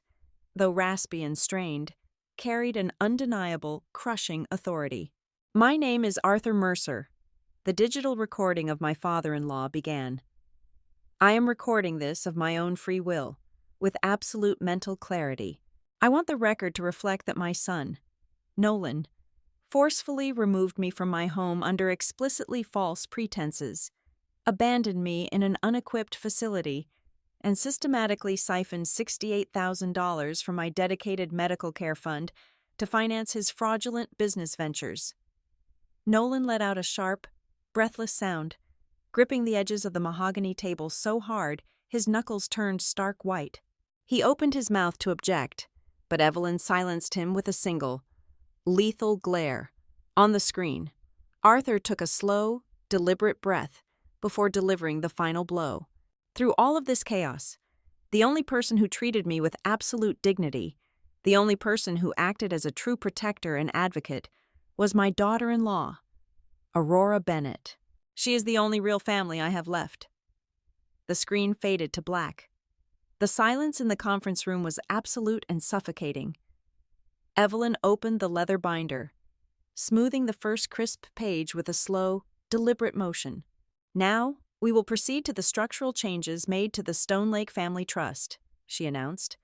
though raspy and strained, carried an undeniable, crushing authority. "My name is Arthur Mercer." The digital recording of my father-in-law began. "I am recording this of my own free will, with absolute mental clarity. I want the record to reflect that my son, Nolan, forcefully removed me from my home under explicitly false pretenses, abandoned me in an unequipped facility, and systematically siphoned $68,000 from my dedicated medical care fund to finance his fraudulent business ventures." Nolan let out a sharp, breathless sound, gripping the edges of the mahogany table so hard his knuckles turned stark white. He opened his mouth to object, but Evelyn silenced him with a single, lethal glare. On the screen, Arthur took a slow, deliberate breath before delivering the final blow. "Through all of this chaos, the only person who treated me with absolute dignity, the only person who acted as a true protector and advocate, was my daughter-in-law, Aurora Bennett. She is the only real family I have left." The screen faded to black. The silence in the conference room was absolute and suffocating. Evelyn opened the leather binder, smoothing the first crisp page with a slow, deliberate motion. "Now, we will proceed to the structural changes made to the Stone Lake Family Trust," she announced.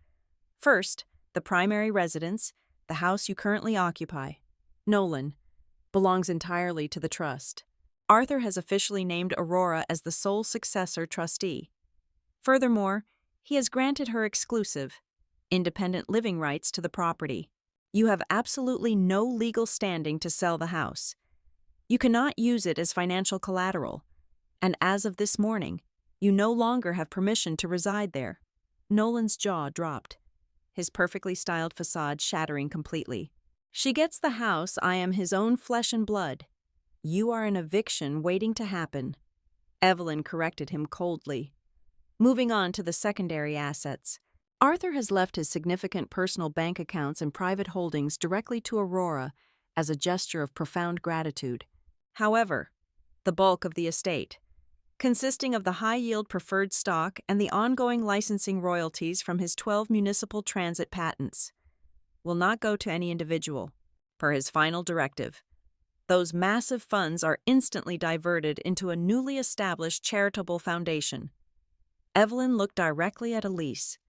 "First, the primary residence, the house you currently occupy, Nolan, belongs entirely to the trust. Arthur has officially named Aurora as the sole successor trustee. Furthermore, he has granted her exclusive, independent living rights to the property. You have absolutely no legal standing to sell the house. You cannot use it as financial collateral, and as of this morning, you no longer have permission to reside there." Nolan's jaw dropped, his perfectly styled facade shattering completely. "She gets the house. I am his own flesh and blood. You are an eviction waiting to happen." Evelyn corrected him coldly. Moving on to the secondary assets. Arthur has left his significant personal bank accounts and private holdings directly to Aurora as a gesture of profound gratitude. However, the bulk of the estate, consisting of the high-yield preferred stock and the ongoing licensing royalties from his 12 municipal transit patents, will not go to any individual, per his final directive. Those massive funds are instantly diverted into a newly established charitable foundation. Evelyn looked directly at Elise,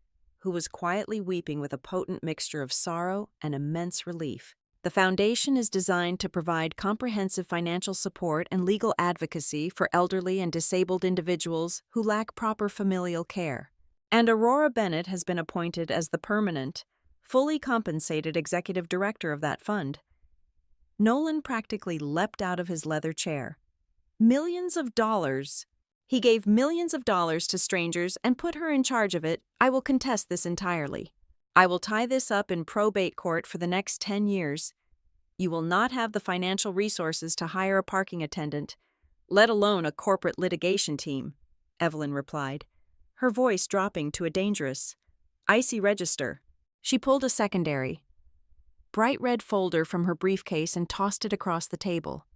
who was quietly weeping with a potent mixture of sorrow and immense relief. "The foundation is designed to provide comprehensive financial support and legal advocacy for elderly and disabled individuals who lack proper familial care. And Aurora Bennett has been appointed as the permanent, fully compensated executive director of that fund." Nolan practically leapt out of his leather chair. "Millions of dollars. He gave millions of dollars to strangers and put her in charge of it. I will contest this entirely. I will tie this up in probate court for the next 10 years. You will not have the financial resources to hire a parking attendant, let alone a corporate litigation team," Evelyn replied, her voice dropping to a dangerous, icy register. She pulled a secondary, bright red folder from her briefcase and tossed it across the table.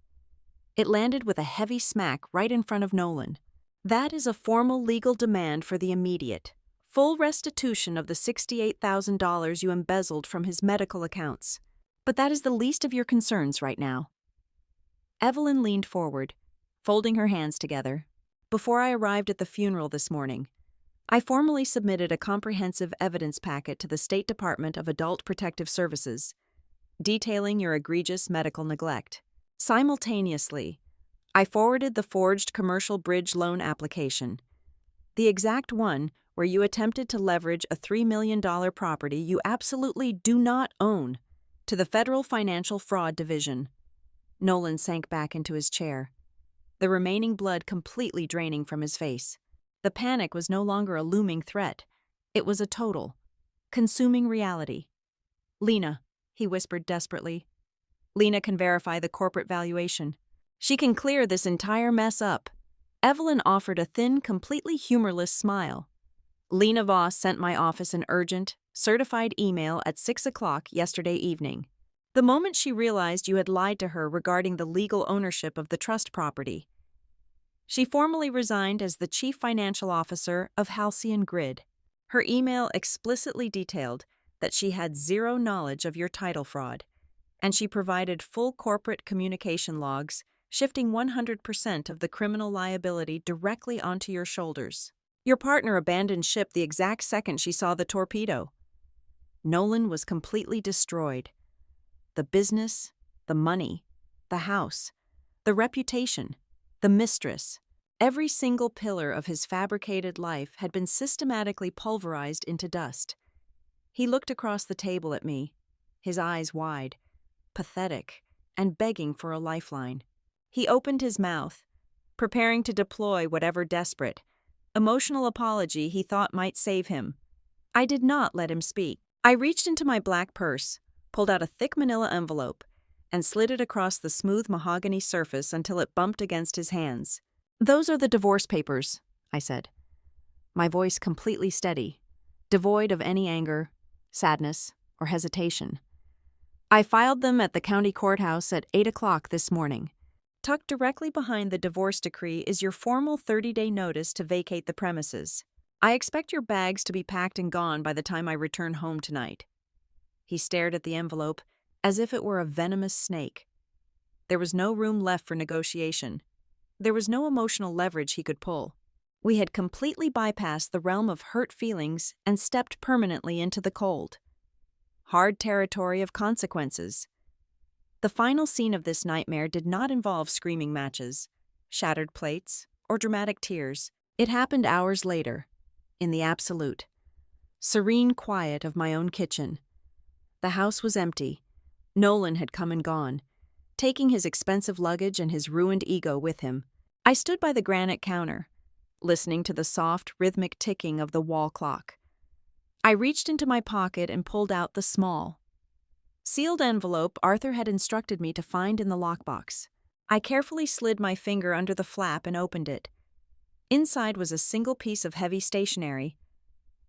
It landed with a heavy smack right in front of Nolan. "That is a formal legal demand for the immediate, full restitution of the $68,000 you embezzled from his medical accounts. But that is the least of your concerns right now." Evelyn leaned forward, folding her hands together. "Before I arrived at the funeral this morning, I formally submitted a comprehensive evidence packet to the State Department of Adult Protective Services, detailing your egregious medical neglect. Simultaneously, I forwarded the forged commercial bridge loan application, the exact one where you attempted to leverage a $3 million property you absolutely do not own, to the Federal Financial Fraud Division." Nolan sank back into his chair, the remaining blood completely draining from his face. The panic was no longer a looming threat. It was a total, consuming reality. "Lena," he whispered desperately. "Lena can verify the corporate valuation. She can clear this entire mess up." Evelyn offered a thin, completely humorless smile. "Lena Voss sent my office an urgent, certified email at 6 o'clock yesterday evening, the moment she realized you had lied to her regarding the legal ownership of the trust property. She formally resigned as the chief financial officer of Halcyon Grid. Her email explicitly detailed that she had zero knowledge of your title fraud, and she provided full corporate communication logs, shifting 100% of the criminal liability directly onto your shoulders. Your partner abandoned ship the exact second she saw the torpedo." Nolan was completely destroyed. The business, the money, the house, the reputation, the mistress, every single pillar of his fabricated life had been systematically pulverized into dust. He looked across the table at me, his eyes wide, pathetic, and begging for a lifeline. He opened his mouth, preparing to deploy whatever desperate, emotional apology he thought might save him. I did not let him speak. I reached into my black purse, pulled out a thick manila envelope, and slid it across the smooth mahogany surface until it bumped against his hands. "Those are the divorce papers," I said, my voice completely steady, devoid of any anger, sadness, or hesitation. "I filed them at the county courthouse at 8 o'clock this morning. Tucked directly behind the divorce decree is your formal 30-day notice to vacate the premises. I expect your bags to be packed and gone by the time I return home tonight." He stared at the envelope as if it were a venomous snake. There was no room left for negotiation. There was no emotional leverage he could pull. We had completely bypassed the realm of hurt feelings and stepped permanently into the cold, hard territory of consequences. The final scene of this nightmare did not involve screaming matches, shattered plates, or dramatic tears. It happened hours later, in the absolute, serene quiet of my own kitchen. The house was empty. Nolan had come and gone, taking his expensive luggage and his ruined ego with him. I stood by the granite counter, listening to the soft, rhythmic ticking of the wall clock. I reached into my pocket and pulled out the small, sealed envelope Arthur had instructed me to find in the lockbox. I carefully slid my finger under the flap and opened it. Inside was a single piece of heavy stationery,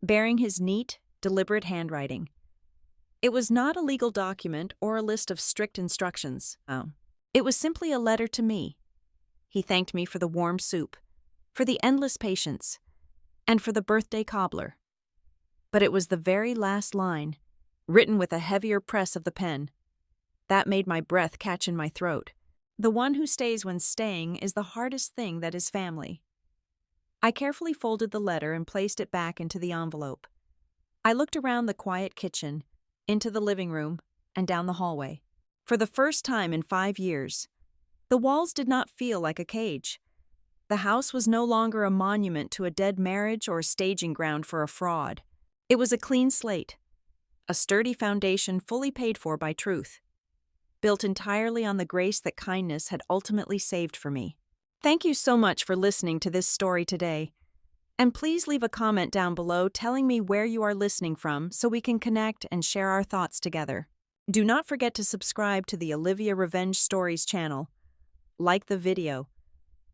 bearing his neat, deliberate handwriting. It was not a legal document or a list of strict instructions. It was simply a letter to me. He thanked me for the warm soup, for the endless patience, and for the birthday cobbler. But it was the very last line, written with a heavier press of the pen. That made my breath catch in my throat. The one who stays when staying is the hardest thing that is family. I carefully folded the letter and placed it back into the envelope. I looked around the quiet kitchen, into the living room, and down the hallway. For the first time in 5 years, the walls did not feel like a cage. The house was no longer a monument to a dead marriage or a staging ground for a fraud. It was a clean slate, a sturdy foundation fully paid for by truth, built entirely on the grace that kindness had ultimately saved for me. Thank you so much for listening to this story today. And please leave a comment down below telling me where you are listening from so we can connect and share our thoughts together. Do not forget to subscribe to the Olivia Revenge Stories channel, like the video,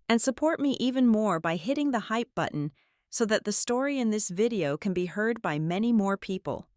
and support me even more by hitting the hype button so that the story in this video can be heard by many more people.